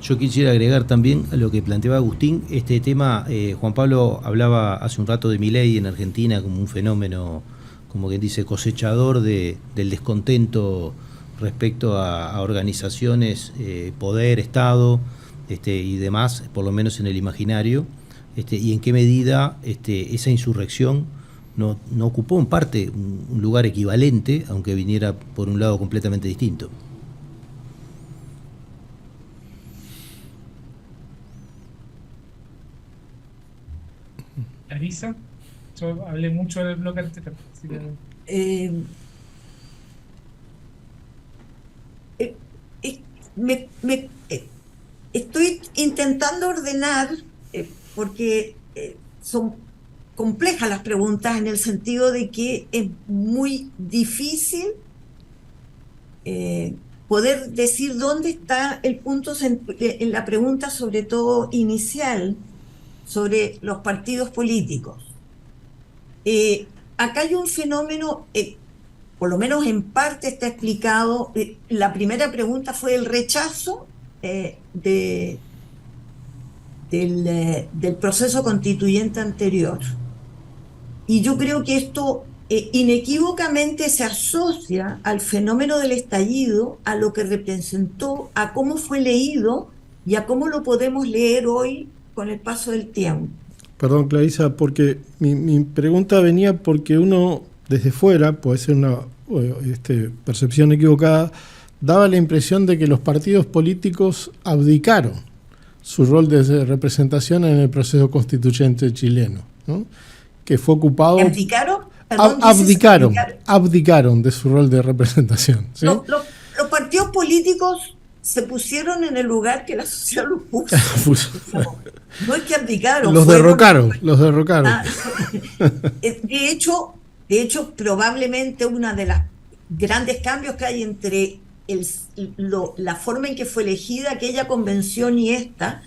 Yo quisiera agregar también a lo que planteaba Agustín, este tema, Juan Pablo hablaba hace un rato de Milei en Argentina como un fenómeno, como quien dice, cosechador del descontento respecto a organizaciones, poder, Estado y demás, por lo menos en el imaginario, y en qué medida esa insurrección no ocupó en parte un lugar equivalente, aunque viniera por un lado completamente distinto. Larisa, yo hablé mucho del bloque anterior. Estoy intentando ordenar, porque son complejas las preguntas en el sentido de que es muy difícil poder decir dónde está el punto en la pregunta, sobre todo inicial, sobre los partidos políticos. Acá hay un fenómeno, por lo menos en parte está explicado. La primera pregunta fue el rechazo del proceso constituyente anterior. Y yo creo que esto inequívocamente se asocia al fenómeno del estallido, a lo que representó, a cómo fue leído y a cómo lo podemos leer hoy con el paso del tiempo. Perdón, Clarisa, porque mi pregunta venía porque uno desde fuera, puede ser una percepción equivocada, daba la impresión de que los partidos políticos abdicaron su rol de representación en el proceso constituyente chileno, ¿no? Que fue ocupado... ¿Abdicaron? Perdón, abdicaron de su rol de representación, ¿sí? Los partidos políticos se pusieron en el lugar que la sociedad los puso. No es que abdicaron. Los derrocaron. De hecho, probablemente uno de los grandes cambios que hay entre la forma en que fue elegida aquella convención y esta,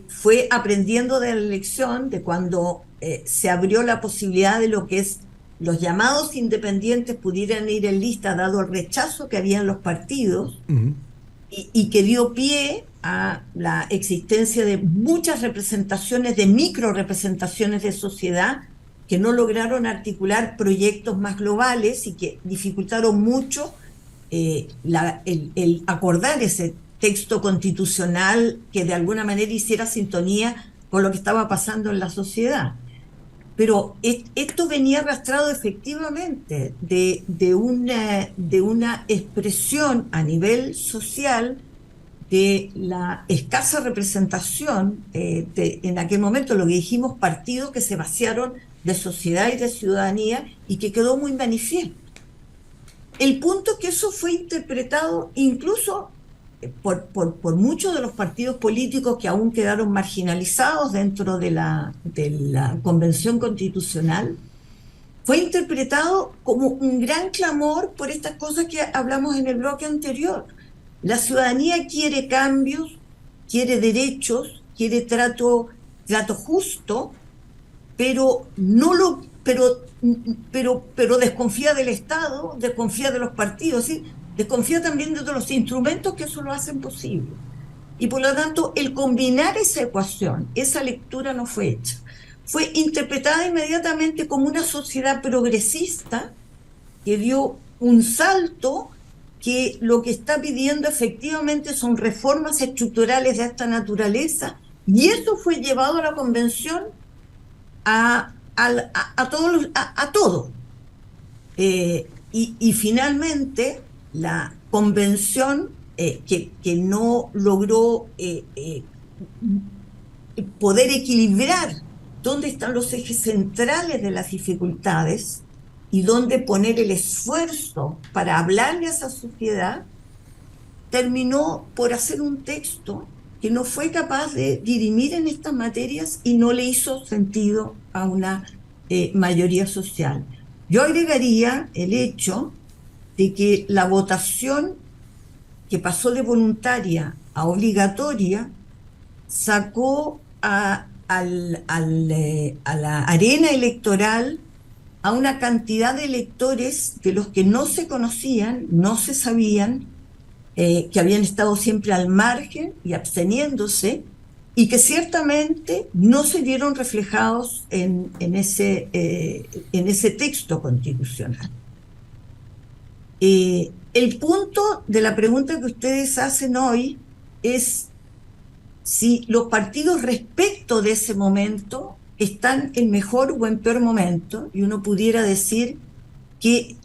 fue aprendiendo de la elección, de cuando se abrió la posibilidad de lo que es los llamados independientes pudieran ir en lista, dado el rechazo que había en los partidos, y que dio pie a la existencia de muchas representaciones, de micro representaciones de sociedad que no lograron articular proyectos más globales y que dificultaron mucho el acordar ese texto constitucional que de alguna manera hiciera sintonía con lo que estaba pasando en la sociedad. Pero esto venía arrastrado efectivamente de una expresión a nivel social de la escasa representación en aquel momento, lo que dijimos, partidos que se vaciaron de sociedad y de ciudadanía y que quedó muy manifiesto. El punto es que eso fue interpretado incluso por muchos de los partidos políticos que aún quedaron marginalizados dentro de la Convención Constitucional, fue interpretado como un gran clamor por estas cosas que hablamos en el bloque anterior. La ciudadanía quiere cambios, quiere derechos, quiere trato justo, pero desconfía del Estado, desconfía de los partidos, ¿sí? Desconfía también de todos los instrumentos que eso lo hacen posible. Y por lo tanto, el combinar esa ecuación, esa lectura no fue hecha. Fue interpretada inmediatamente como una sociedad progresista que dio un salto, que lo que está pidiendo efectivamente son reformas estructurales de esta naturaleza, y eso fue llevado a la convención a todo. Y finalmente la convención, que no logró poder equilibrar dónde están los ejes centrales de las dificultades y dónde poner el esfuerzo para hablarle a esa sociedad, terminó por hacer un texto que no fue capaz de dirimir en estas materias y no le hizo sentido a una mayoría social. Yo agregaría el hecho de que la votación, que pasó de voluntaria a obligatoria, sacó a la arena electoral a una cantidad de electores de los que no se conocían, no se sabían, que habían estado siempre al margen y absteniéndose, y que ciertamente no se vieron reflejados en ese texto constitucional. El punto de la pregunta que ustedes hacen hoy es si los partidos respecto de ese momento están en mejor o en peor momento, y uno pudiera decir que,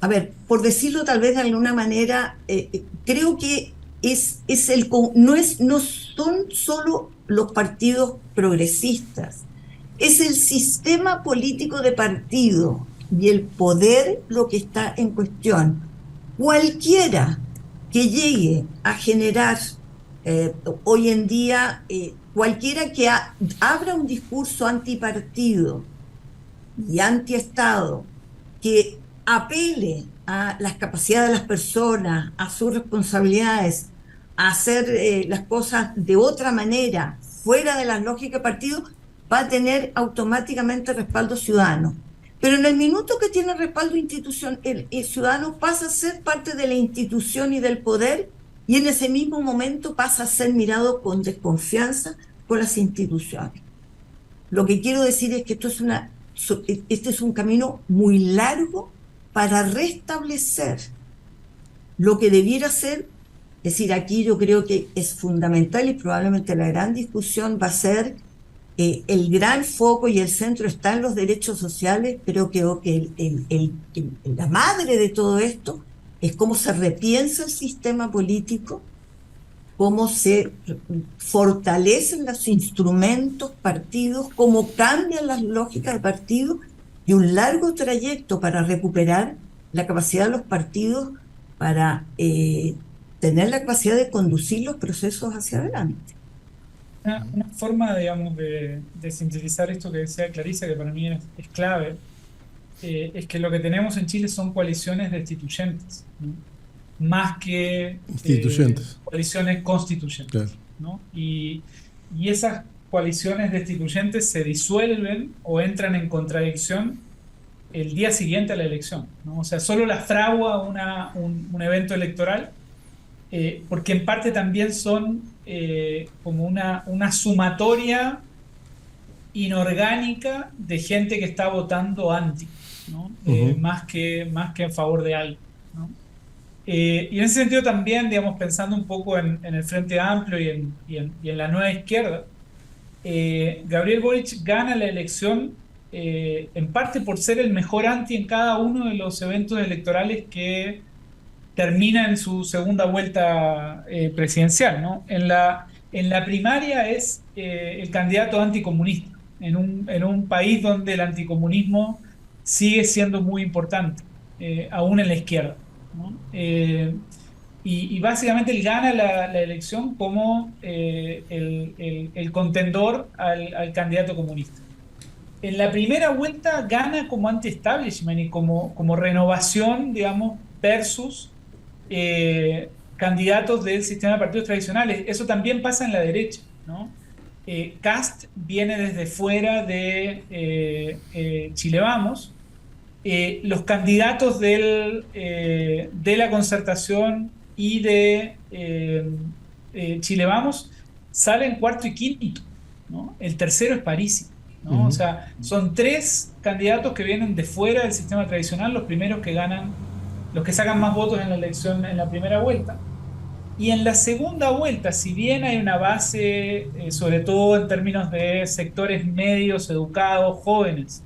a ver, por decirlo tal vez de alguna manera, creo que no son solo los partidos progresistas, es el sistema político de partido y el poder lo que está en cuestión. Cualquiera que llegue a generar hoy en día, cualquiera que abra un discurso antipartido y antiestado, que apele a las capacidades de las personas, a sus responsabilidades, a hacer las cosas de otra manera, fuera de la lógica de partido, va a tener automáticamente respaldo ciudadano. Pero en el minuto que tiene respaldo institucional, el ciudadano pasa a ser parte de la institución y del poder, y en ese mismo momento pasa a ser mirado con desconfianza por las instituciones. Lo que quiero decir es que este es un camino muy largo para restablecer lo que debiera ser. Es decir, aquí yo creo que es fundamental, y probablemente la gran discusión va a ser, el gran foco y el centro está en los derechos sociales, pero creo que la madre de todo esto es cómo se repiensa el sistema político, cómo se fortalecen los instrumentos, partidos, cómo cambian las lógicas de partido, y un largo trayecto para recuperar la capacidad de los partidos para tener la capacidad de conducir los procesos hacia adelante. Una forma, digamos, de sintetizar esto que decía Clarisa, que para mí es clave, es que lo que tenemos en Chile son coaliciones destituyentes, ¿no? Más que coaliciones constituyentes, claro, ¿no? Y esas coaliciones destituyentes se disuelven o entran en contradicción el día siguiente a la elección, ¿no? O sea, solo las fragua un evento electoral, porque en parte también son como una sumatoria inorgánica de gente que está votando anti, ¿no? Más que en favor de algo, ¿no? Y en ese sentido también, digamos, pensando un poco en el Frente Amplio y en la nueva izquierda, Gabriel Boric gana la elección en parte por ser el mejor anti en cada uno de los eventos electorales que termina en su segunda vuelta presidencial, ¿no? En la primaria es el candidato anticomunista, en un país donde el anticomunismo sigue siendo muy importante, aún en la izquierda, ¿no? Y básicamente él gana la elección como el contendor al candidato comunista. En la primera vuelta gana como anti-establishment y como renovación, digamos, versus candidatos del sistema de partidos tradicionales. Eso también pasa en la derecha, ¿no? Kast viene desde fuera de Chile Vamos. Los candidatos de la Concertación y de Chile Vamos, salen cuarto y quinto, ¿no? El tercero es Parisi, ¿no? O sea, son 3 candidatos que vienen de fuera del sistema tradicional, los primeros que ganan, los que sacan más votos en la elección en la primera vuelta. Y en la segunda vuelta, si bien hay una base, sobre todo en términos de sectores medios, educados, jóvenes,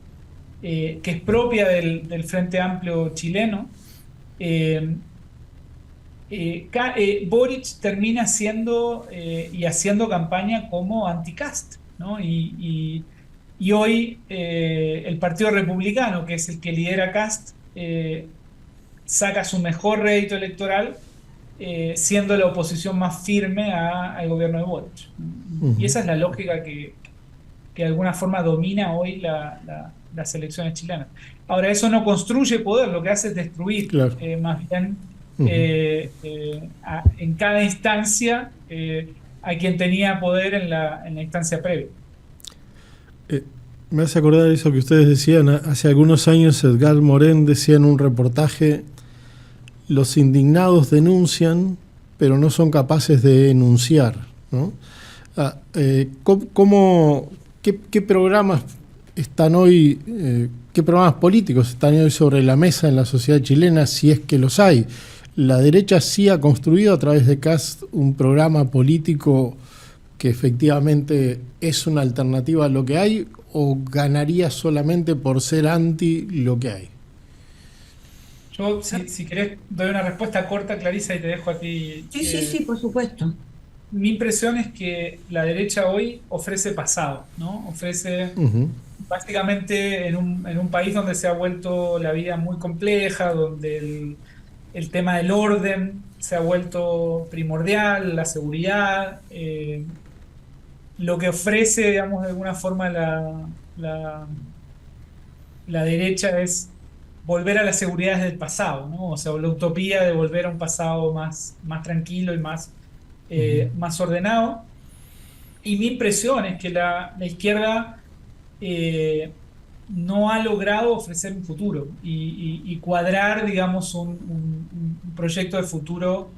que es propia del Frente Amplio chileno, eh, Boric termina siendo y haciendo campaña como anti-Kast, ¿no? Y hoy el Partido Republicano, que es el que lidera Kast, saca su mejor rédito electoral siendo la oposición más firme al gobierno de Boric. Y esa es la lógica que de alguna forma domina hoy las elecciones chilenas. Ahora, eso no construye poder, lo que hace es destruir. Claro. Más bien, en cada instancia, a quien tenía poder en la instancia previa. Me hace acordar eso que ustedes decían. Hace algunos años Edgar Morin decía en un reportaje: los indignados denuncian, pero no son capaces de enunciar, ¿no? ¿Qué programas están hoy, qué programas políticos están hoy sobre la mesa en la sociedad chilena, si es que los hay? ¿La derecha sí ha construido a través de Kast un programa político que efectivamente es una alternativa a lo que hay, o ganaría solamente por ser anti lo que hay? Yo, si querés, doy una respuesta corta, Clarisa, y te dejo a ti. Sí, por supuesto. Mi impresión es que la derecha hoy ofrece pasado, ¿no? Ofrece básicamente en un país donde se ha vuelto la vida muy compleja, donde el tema del orden se ha vuelto primordial, la seguridad, lo que ofrece, digamos, de alguna forma la derecha es volver a las seguridades del pasado, ¿no? O sea, la utopía de volver a un pasado más tranquilo y más ordenado. Y mi impresión es que la izquierda no ha logrado ofrecer un futuro y cuadrar, digamos, un proyecto de futuro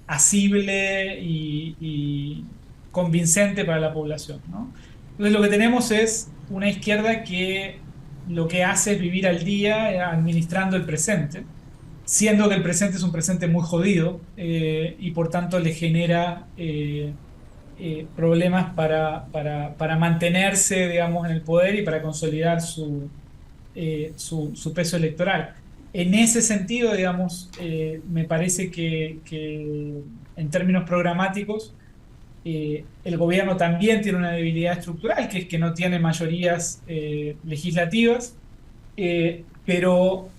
asible y convincente para la población, ¿no? Entonces lo que tenemos es una izquierda que lo que hace es vivir al día administrando el presente, siendo que el presente es un presente muy jodido y por tanto le genera problemas para mantenerse, digamos, en el poder y para consolidar su peso electoral. En ese sentido, digamos, me parece que en términos programáticos el gobierno también tiene una debilidad estructural, que es que no tiene mayorías legislativas, pero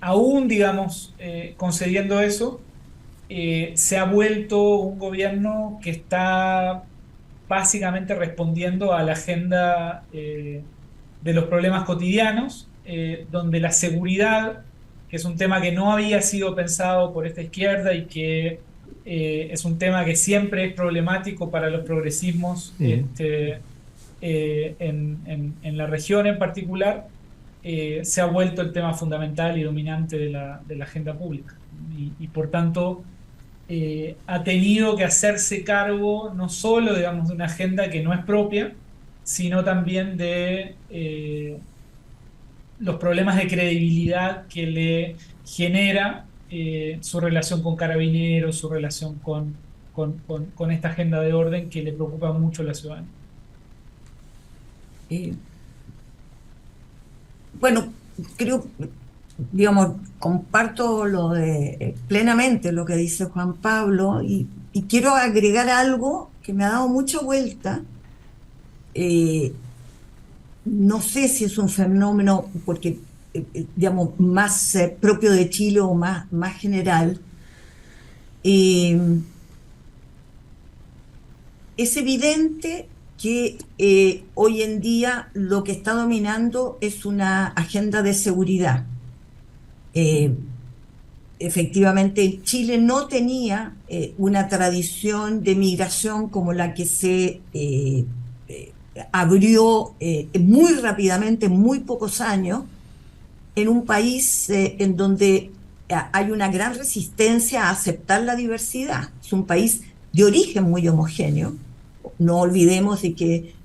aún, digamos, concediendo eso, se ha vuelto un gobierno que está básicamente respondiendo a la agenda de los problemas cotidianos, donde la seguridad, que es un tema que no había sido pensado por esta izquierda y que es un tema que siempre es problemático para los progresismos en la región en particular, se ha vuelto el tema fundamental y dominante de la agenda pública. Y por tanto ha tenido que hacerse cargo no solo, digamos, de una agenda que no es propia, sino también de los problemas de credibilidad que le genera su relación con Carabineros, su relación con esta agenda de orden que le preocupa mucho a la ciudadanía. Bueno, creo, digamos, comparto plenamente lo que dice Juan Pablo y quiero agregar algo que me ha dado mucha vuelta. No sé si es un fenómeno, porque digamos, más propio de Chile o más general. Es evidente que hoy en día lo que está dominando es una agenda de seguridad. Efectivamente, Chile no tenía una tradición de migración como la que se abrió muy rápidamente, en muy pocos años, en un país en donde hay una gran resistencia a aceptar la diversidad. Es un país de origen muy homogéneo. No olvidemos de que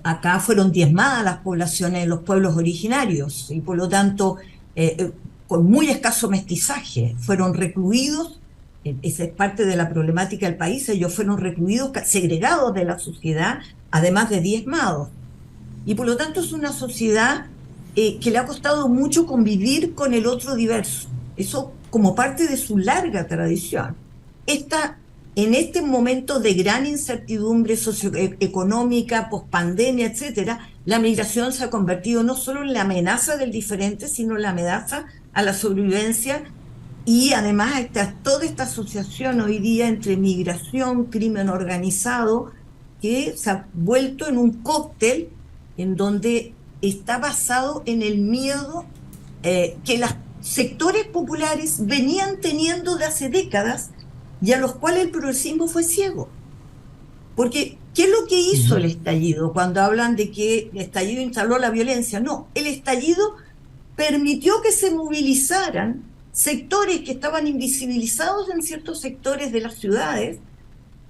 acá fueron diezmadas las poblaciones de los pueblos originarios y por lo tanto con muy escaso mestizaje fueron recluidos. Esa es parte de la problemática del país. Ellos fueron recluidos, segregados de la sociedad, además de diezmados. Y por lo tanto es una sociedad que le ha costado mucho convivir con el otro diverso. Eso como parte de su larga tradición. En este momento de gran incertidumbre socioeconómica, pospandemia, etcétera, la migración se ha convertido no solo en la amenaza del diferente, sino en la amenaza a la sobrevivencia. Y además toda esta asociación hoy día entre migración, crimen organizado, que se ha vuelto en un cóctel en donde está basado en el miedo que los sectores populares venían teniendo de hace décadas y a los cuales el progresismo fue ciego. Porque, ¿qué es lo que hizo el estallido? Cuando hablan de que el estallido instaló la violencia. No, el estallido permitió que se movilizaran sectores que estaban invisibilizados en ciertos sectores de las ciudades,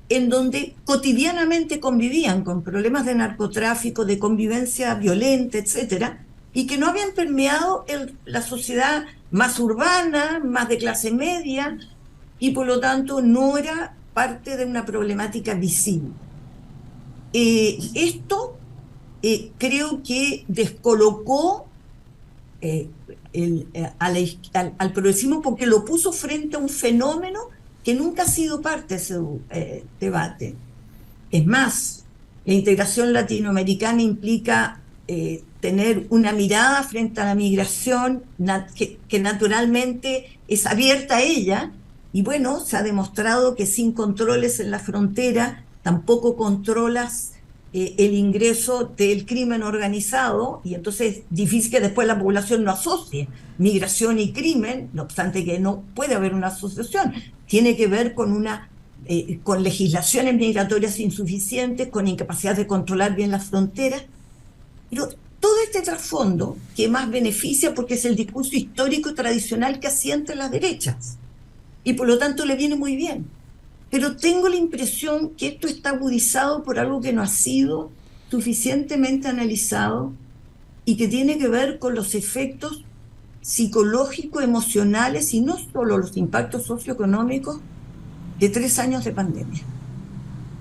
en donde cotidianamente convivían con problemas de narcotráfico, de convivencia violenta, etcétera, y que no habían permeado la sociedad más urbana, más de clase media, y por lo tanto no era parte de una problemática visible. Esto creo que descolocó al progresismo porque lo puso frente a un fenómeno que nunca ha sido parte de ese debate. Es más, la integración latinoamericana implica tener una mirada frente a la migración que naturalmente es abierta a ella, y bueno, se ha demostrado que sin controles en la frontera tampoco controlas el ingreso del crimen organizado, y entonces es difícil que después la población no asocie migración y crimen, no obstante que no puede haber una asociación. Tiene que ver con con legislaciones migratorias insuficientes, con incapacidad de controlar bien las fronteras, pero todo este trasfondo que más beneficia porque es el discurso histórico y tradicional que asienta las derechas, y por lo tanto le viene muy bien. Pero tengo la impresión que esto está agudizado por algo que no ha sido suficientemente analizado y que tiene que ver con los efectos psicológicos, emocionales y no solo los impactos socioeconómicos de 3 años de pandemia,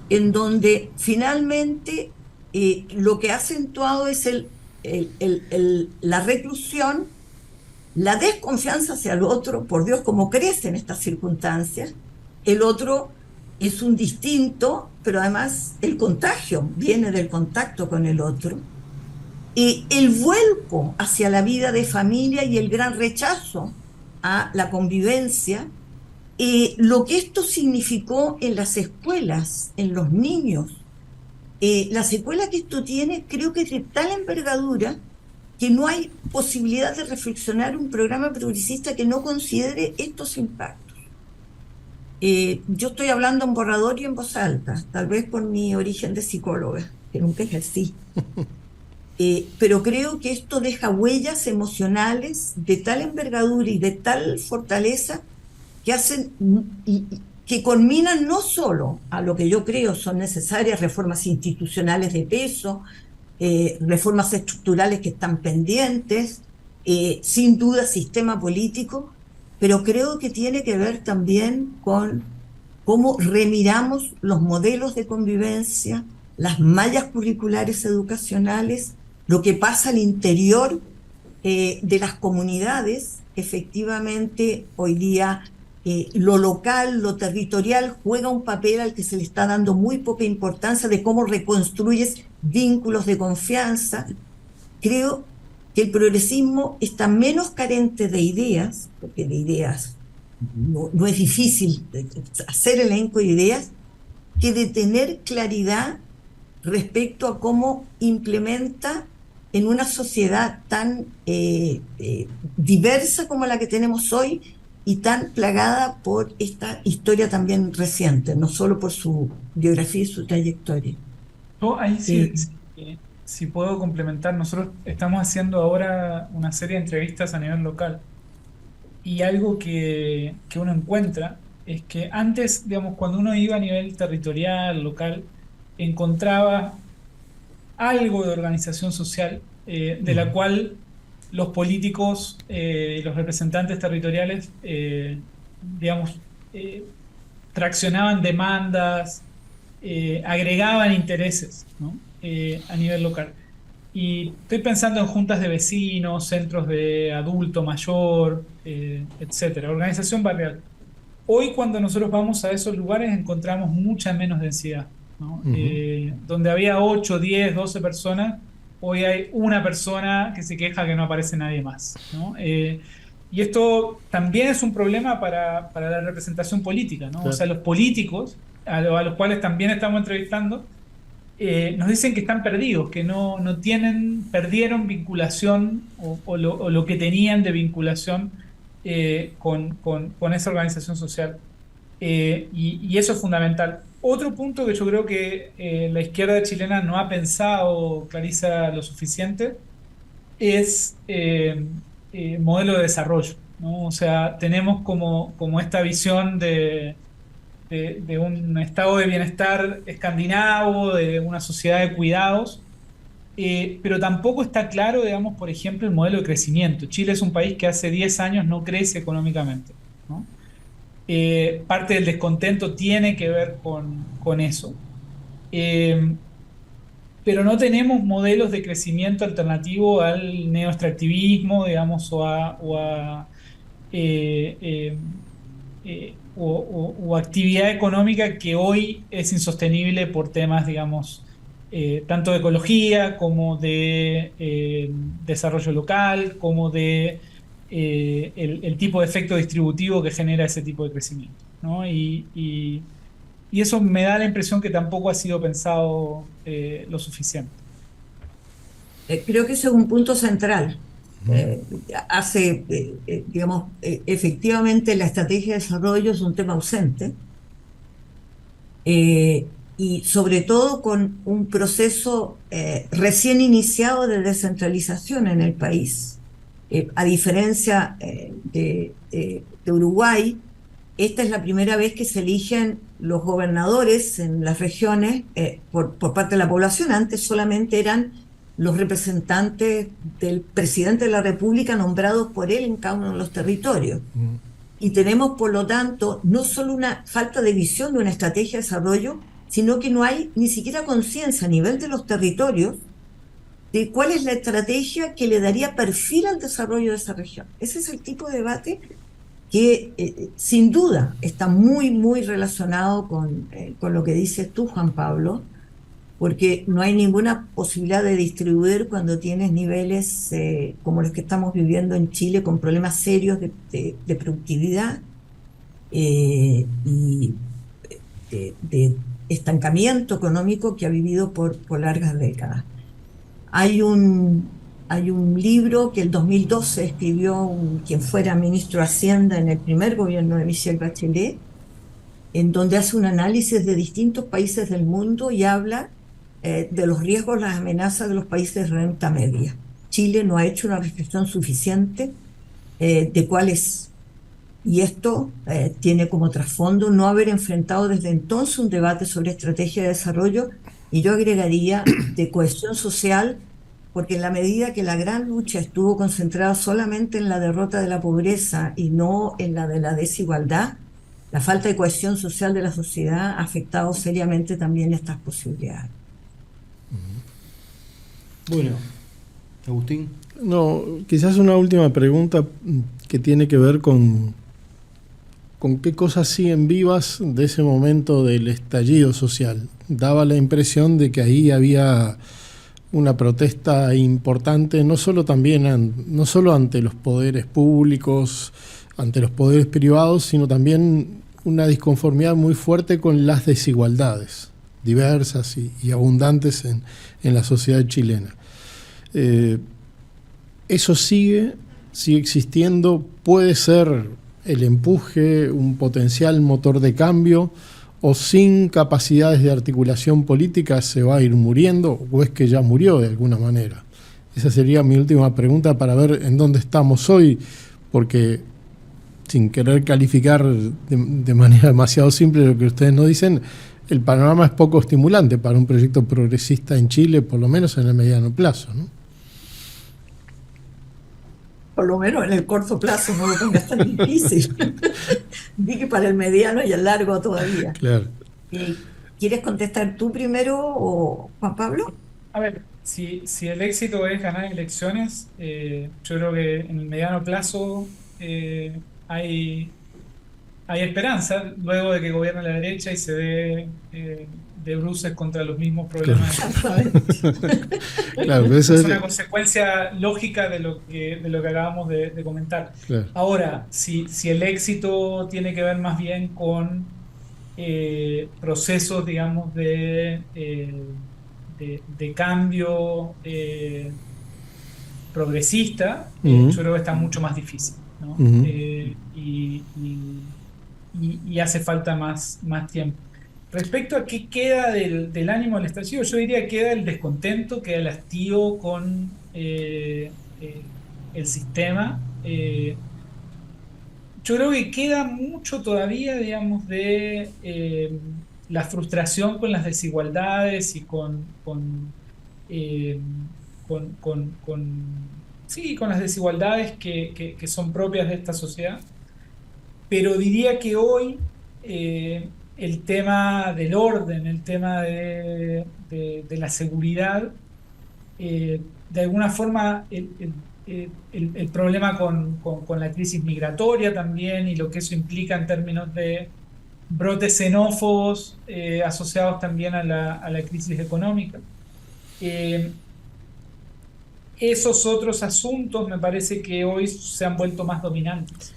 en donde finalmente lo que ha acentuado es la reclusión, la desconfianza hacia el otro. Por Dios, cómo crece en estas circunstancias. El otro es un distinto, pero además el contagio viene del contacto con el otro. El vuelco hacia la vida de familia y el gran rechazo a la convivencia, lo que esto significó en las escuelas, en los niños, la secuela que esto tiene creo que es de tal envergadura que no hay posibilidad de reflexionar un programa progresista que no considere estos impactos. Yo estoy hablando en borrador y en voz alta, tal vez por mi origen de psicóloga, que nunca ejercí. Pero creo que esto deja huellas emocionales de tal envergadura y de tal fortaleza que hacen que culminan no solo a lo que yo creo son necesarias reformas institucionales de peso, reformas estructurales que están pendientes, sin duda sistema político, pero creo que tiene que ver también con cómo remiramos los modelos de convivencia, las mallas curriculares educacionales, lo que pasa al interior de las comunidades. Efectivamente, hoy día lo local, lo territorial juega un papel al que se le está dando muy poca importancia, de cómo reconstruyes vínculos de confianza. Creo que el progresismo está menos carente de ideas, porque de ideas no es difícil hacer elenco de ideas, que de tener claridad respecto a cómo implementa en una sociedad tan diversa como la que tenemos hoy y tan plagada por esta historia también reciente, no solo por su biografía y su trayectoria. Ahí si puedo complementar, nosotros estamos haciendo ahora una serie de entrevistas a nivel local y algo que uno encuentra es que antes, digamos, cuando uno iba a nivel territorial, local, encontraba algo de organización social de la cual los políticos, los representantes territoriales, digamos, traccionaban demandas, agregaban intereses, ¿no? A nivel local. Y estoy pensando en juntas de vecinos, centros de adulto mayor, etcétera, organización barrial. Hoy cuando nosotros vamos a esos lugares encontramos mucha menos densidad, ¿no? Donde había 8, 10, 12 personas, hoy hay una persona que se queja que no aparece nadie más, ¿no? Y esto también es un problema para la representación política, ¿no? Claro. O sea, los políticos, a los cuales también estamos entrevistando, nos dicen que están perdidos, que perdieron vinculación o lo que tenían de vinculación con esa organización social. Y eso es fundamental. Otro punto que yo creo que la izquierda chilena no ha pensado, Clarisa, lo suficiente, es modelo de desarrollo, ¿no? O sea, tenemos como esta visión de un estado de bienestar escandinavo, de una sociedad de cuidados, pero tampoco está claro, digamos, por ejemplo, el modelo de crecimiento. Chile es un país que hace 10 años no crece económicamente, ¿no? Parte del descontento tiene que ver con eso. Pero no tenemos modelos de crecimiento alternativo al neoextractivismo, digamos, o actividad económica que hoy es insostenible por temas, digamos, tanto de ecología como de desarrollo local, como de el tipo de efecto distributivo que genera ese tipo de crecimiento, ¿no? Y eso me da la impresión que tampoco ha sido pensado lo suficiente. Creo que ese es un punto central. Digamos, efectivamente la estrategia de desarrollo es un tema ausente, y sobre todo con un proceso recién iniciado de descentralización en el país. A diferencia de Uruguay, esta es la primera vez que se eligen los gobernadores en las regiones por parte de la población. Antes solamente eran los representantes del presidente de la República nombrados por él en cada uno de los territorios. Y tenemos, por lo tanto, no solo una falta de visión de una estrategia de desarrollo, sino que no hay ni siquiera conciencia a nivel de los territorios de cuál es la estrategia que le daría perfil al desarrollo de esa región. Ese es el tipo de debate que sin duda está muy, muy relacionado con lo que dices tú, Juan Pablo, porque no hay ninguna posibilidad de distribuir cuando tienes niveles como los que estamos viviendo en Chile, con problemas serios de productividad y de estancamiento económico que ha vivido por largas décadas. Hay un libro que el 2012 escribió quien fuera ministro de Hacienda en el primer gobierno de Michelle Bachelet, en donde hace un análisis de distintos países del mundo y habla de los riesgos, las amenazas de los países de renta media. Chile no ha hecho una reflexión suficiente de cuál es. Y esto tiene como trasfondo no haber enfrentado desde entonces un debate sobre estrategia de desarrollo, y yo agregaría de cohesión social, porque en la medida que la gran lucha estuvo concentrada solamente en la derrota de la pobreza y no en la de la desigualdad, la falta de cohesión social de la sociedad ha afectado seriamente también estas posibilidades. Bueno, Agustín. No, quizás una última pregunta que tiene que ver con qué cosas siguen vivas de ese momento del estallido social. Daba la impresión de que ahí había una protesta importante, no solo ante los poderes públicos, ante los poderes privados, sino también una disconformidad muy fuerte con las desigualdades diversas y abundantes en la sociedad chilena. Eso sigue existiendo, puede ser el empuje, un potencial motor de cambio, o sin capacidades de articulación política se va a ir muriendo, o es que ya murió de alguna manera. Esa sería mi última pregunta para ver en dónde estamos hoy, porque sin querer calificar de manera demasiado simple lo que ustedes nos dicen, el panorama es poco estimulante para un proyecto progresista en Chile, por lo menos en el mediano plazo, ¿no? Por lo menos en el corto plazo, no lo pongas tan difícil. Vi que para el mediano y el largo todavía. Claro. ¿Quieres contestar tú primero o Juan Pablo? A ver, si el éxito es ganar elecciones, yo creo que en el mediano plazo hay esperanza, luego de que gobierne la derecha y se dé de bruces contra los mismos problemas. Claro, Es una consecuencia lógica de lo que acabamos de comentar. Claro. Ahora, si el éxito tiene que ver más bien con procesos, digamos, de cambio progresista, yo creo que está mucho más difícil, ¿no? Y hace falta más tiempo. Respecto a qué queda del ánimo del estallido, yo diría que queda el descontento, queda el hastío con el sistema. Yo creo que queda mucho todavía, digamos, de la frustración con las desigualdades y con las desigualdades que son propias de esta sociedad. Pero diría que hoy el tema del orden, el tema de la seguridad, de alguna forma el problema con la crisis migratoria también y lo que eso implica en términos de brotes xenófobos asociados también a la crisis económica. Esos otros asuntos me parece que hoy se han vuelto más dominantes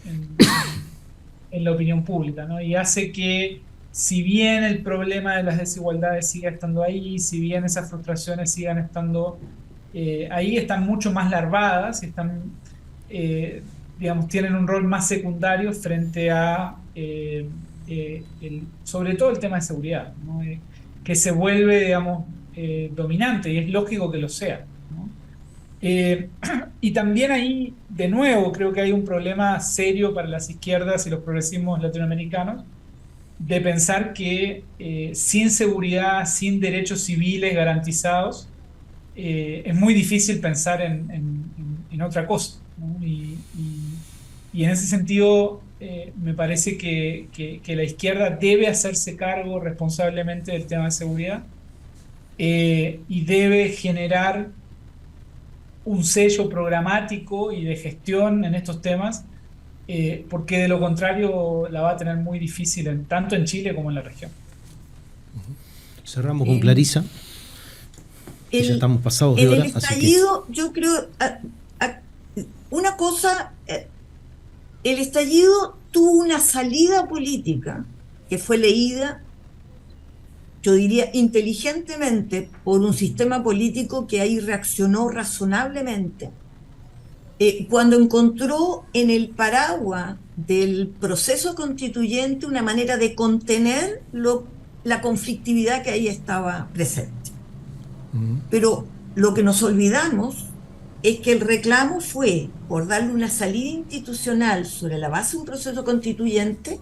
en la opinión pública, ¿no? Y hace que, si bien el problema de las desigualdades siga estando ahí, si bien esas frustraciones sigan estando ahí, están mucho más larvadas y están, digamos, tienen un rol más secundario frente a, sobre todo el tema de seguridad, ¿no? Que se vuelve, digamos, dominante, y es lógico que lo sea, ¿no? Y también ahí, de nuevo, creo que hay un problema serio para las izquierdas y los progresismos latinoamericanos de pensar que sin seguridad, sin derechos civiles garantizados, es muy difícil pensar en otra cosa, ¿no? Y en ese sentido, me parece que la izquierda debe hacerse cargo responsablemente del tema de seguridad y debe generar un sello programático y de gestión en estos temas, porque de lo contrario la va a tener muy difícil tanto en Chile como en la región. Cerramos con Clarisa. Ya estamos pasados de hora. El estallido, yo creo, una cosa, el estallido tuvo una salida política que fue leída, yo diría, inteligentemente por un sistema político que ahí reaccionó razonablemente, cuando encontró en el paraguas del proceso constituyente una manera de contener la conflictividad que ahí estaba presente. Pero lo que nos olvidamos es que el reclamo fue por darle una salida institucional sobre la base de un proceso constituyente,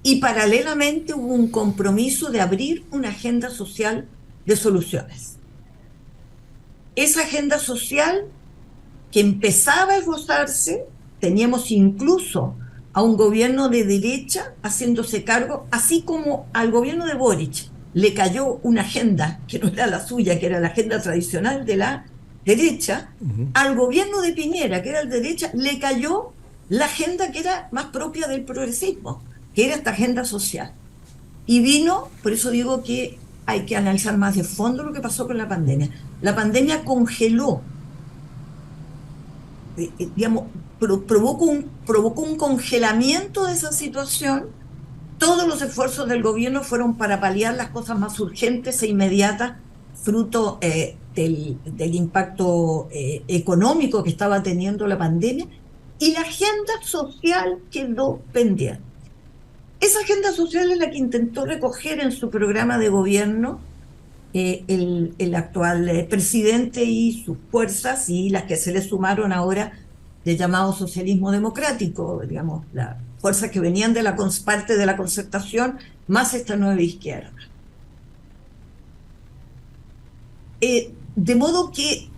y paralelamente hubo un compromiso de abrir una agenda social de soluciones. Esa agenda social que empezaba a esbozarse, teníamos incluso a un gobierno de derecha haciéndose cargo, así como al gobierno de Boric le cayó una agenda que no era la suya, que era la agenda tradicional de la derecha, al gobierno de Piñera, que era el de derecha, le cayó la agenda que era más propia del progresismo, que era esta agenda social. Y vino, por eso digo que hay que analizar más de fondo lo que pasó con la pandemia. La pandemia congeló, digamos, provocó un congelamiento de esa situación. Todos los esfuerzos del gobierno fueron para paliar las cosas más urgentes e inmediatas, fruto del impacto económico que estaba teniendo la pandemia, y la agenda social quedó pendiente. Esa agenda social es la que intentó recoger en su programa de gobierno el actual presidente y sus fuerzas, y las que se le sumaron ahora del llamado socialismo democrático, digamos, fuerzas que venían de parte de la Concertación, más esta nueva izquierda. De modo que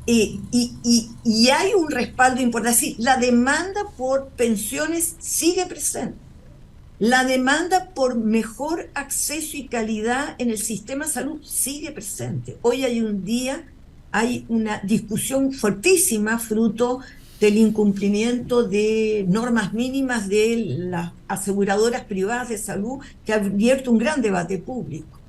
y hay un respaldo importante. Sí, la demanda por pensiones sigue presente. La demanda por mejor acceso y calidad en el sistema de salud sigue presente. Hoy hay una discusión fuertísima fruto del incumplimiento de normas mínimas de las aseguradoras privadas de salud, que ha abierto un gran debate público.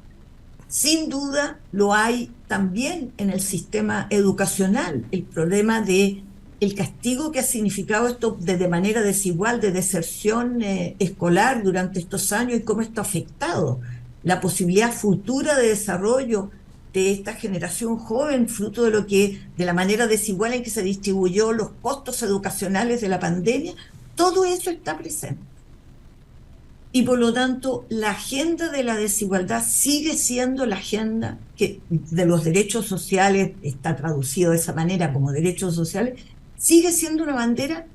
Sin duda lo hay también en el sistema educacional, el problema de el castigo que ha significado esto de manera desigual, de deserción escolar durante estos años, y cómo esto ha afectado la posibilidad futura de desarrollo de esta generación joven, fruto de la manera desigual en que se distribuyó los costos educacionales de la pandemia. Todo eso está presente. Y por lo tanto, la agenda de la desigualdad sigue siendo la agenda que de los derechos sociales, está traducido de esa manera como derechos sociales, sigue siendo una bandera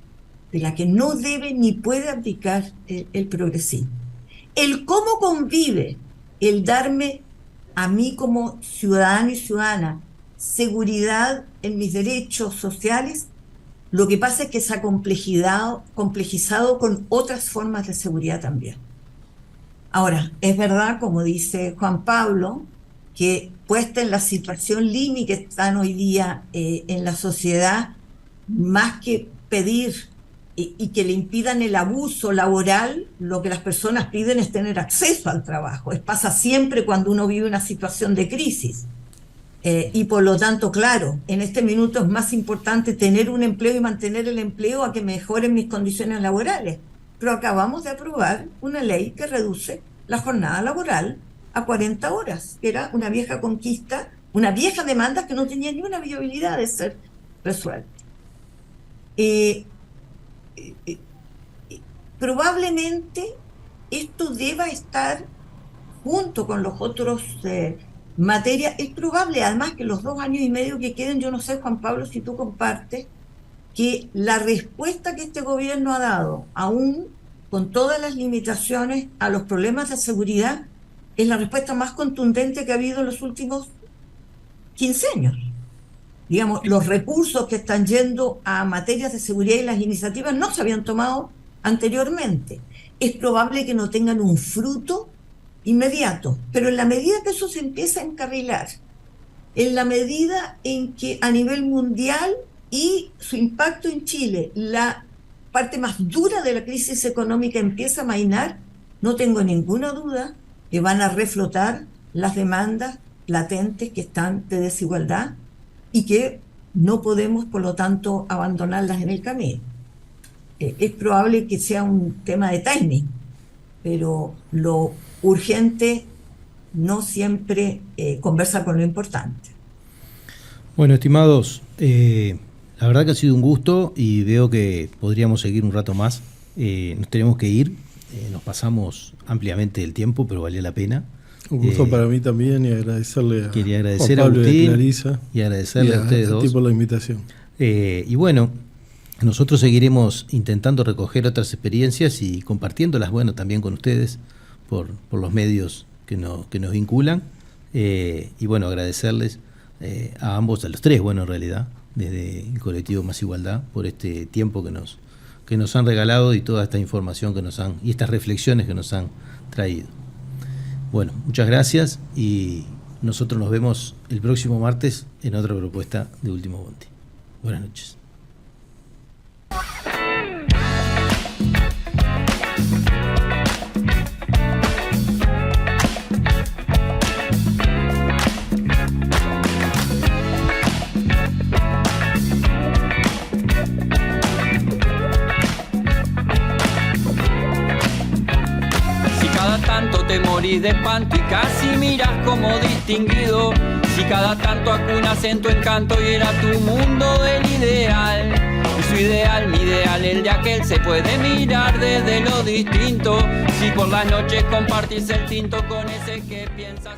de la que no debe ni puede abdicar el progresismo. El cómo convive el darme a mí como ciudadano y ciudadana seguridad en mis derechos sociales, lo que pasa es que se ha complejizado con otras formas de seguridad también. Ahora, es verdad, como dice Juan Pablo, que puesta en la situación límite que están hoy día en la sociedad, más que pedir y que le impidan el abuso laboral, lo que las personas piden es tener acceso al trabajo. Pasa siempre cuando uno vive una situación de crisis. Y por lo tanto, claro, en este minuto es más importante tener un empleo y mantener el empleo a que mejoren mis condiciones laborales. Pero acabamos de aprobar una ley que reduce la jornada laboral a 40 horas, que era una vieja conquista, una vieja demanda que no tenía ni una viabilidad de ser resuelta. Probablemente esto deba estar junto con los otros materias. Es probable además que los 2 años y medio que queden, yo no sé, Juan Pablo, si tú compartes, que la respuesta que este gobierno ha dado, aún con todas las limitaciones a los problemas de seguridad, es la respuesta más contundente que ha habido en los últimos 15 años. Digamos, los recursos que están yendo a materias de seguridad y las iniciativas no se habían tomado anteriormente. Es probable que no tengan un fruto inmediato, pero en la medida que eso se empieza a encarrilar, en la medida en que a nivel mundial y su impacto en Chile, la parte más dura de la crisis económica empieza a amainar, no tengo ninguna duda que van a reflotar las demandas latentes que están de desigualdad y que no podemos, por lo tanto, abandonarlas en el camino. Es probable que sea un tema de timing, pero lo urgente no siempre conversa con lo importante. Bueno, estimados, la verdad que ha sido un gusto y veo que podríamos seguir un rato más. Nos tenemos que ir, nos pasamos ampliamente el tiempo, pero valió la pena. Un gusto para mí también, y agradecerle a Juan Pablo a Agustín, y a Clarisa, y agradecerle a ustedes dos por la invitación. Y bueno, nosotros seguiremos intentando recoger otras experiencias y compartiéndolas, bueno, también con ustedes por los medios que nos vinculan. Y bueno, agradecerles a ambos, a los tres, bueno, en realidad, desde el colectivo Más Igualdad, por este tiempo que nos han regalado y toda esta información que y estas reflexiones que nos han traído. Bueno, muchas gracias y nosotros nos vemos el próximo martes en otra propuesta de Último Bondi. Buenas noches. Te morís de espanto y casi miras como distinguido. Si cada tanto acunas en tu encanto y era tu mundo el ideal. Y su ideal, mi ideal, el de aquel se puede mirar desde lo distinto. Si por las noches compartís el tinto con ese que piensas.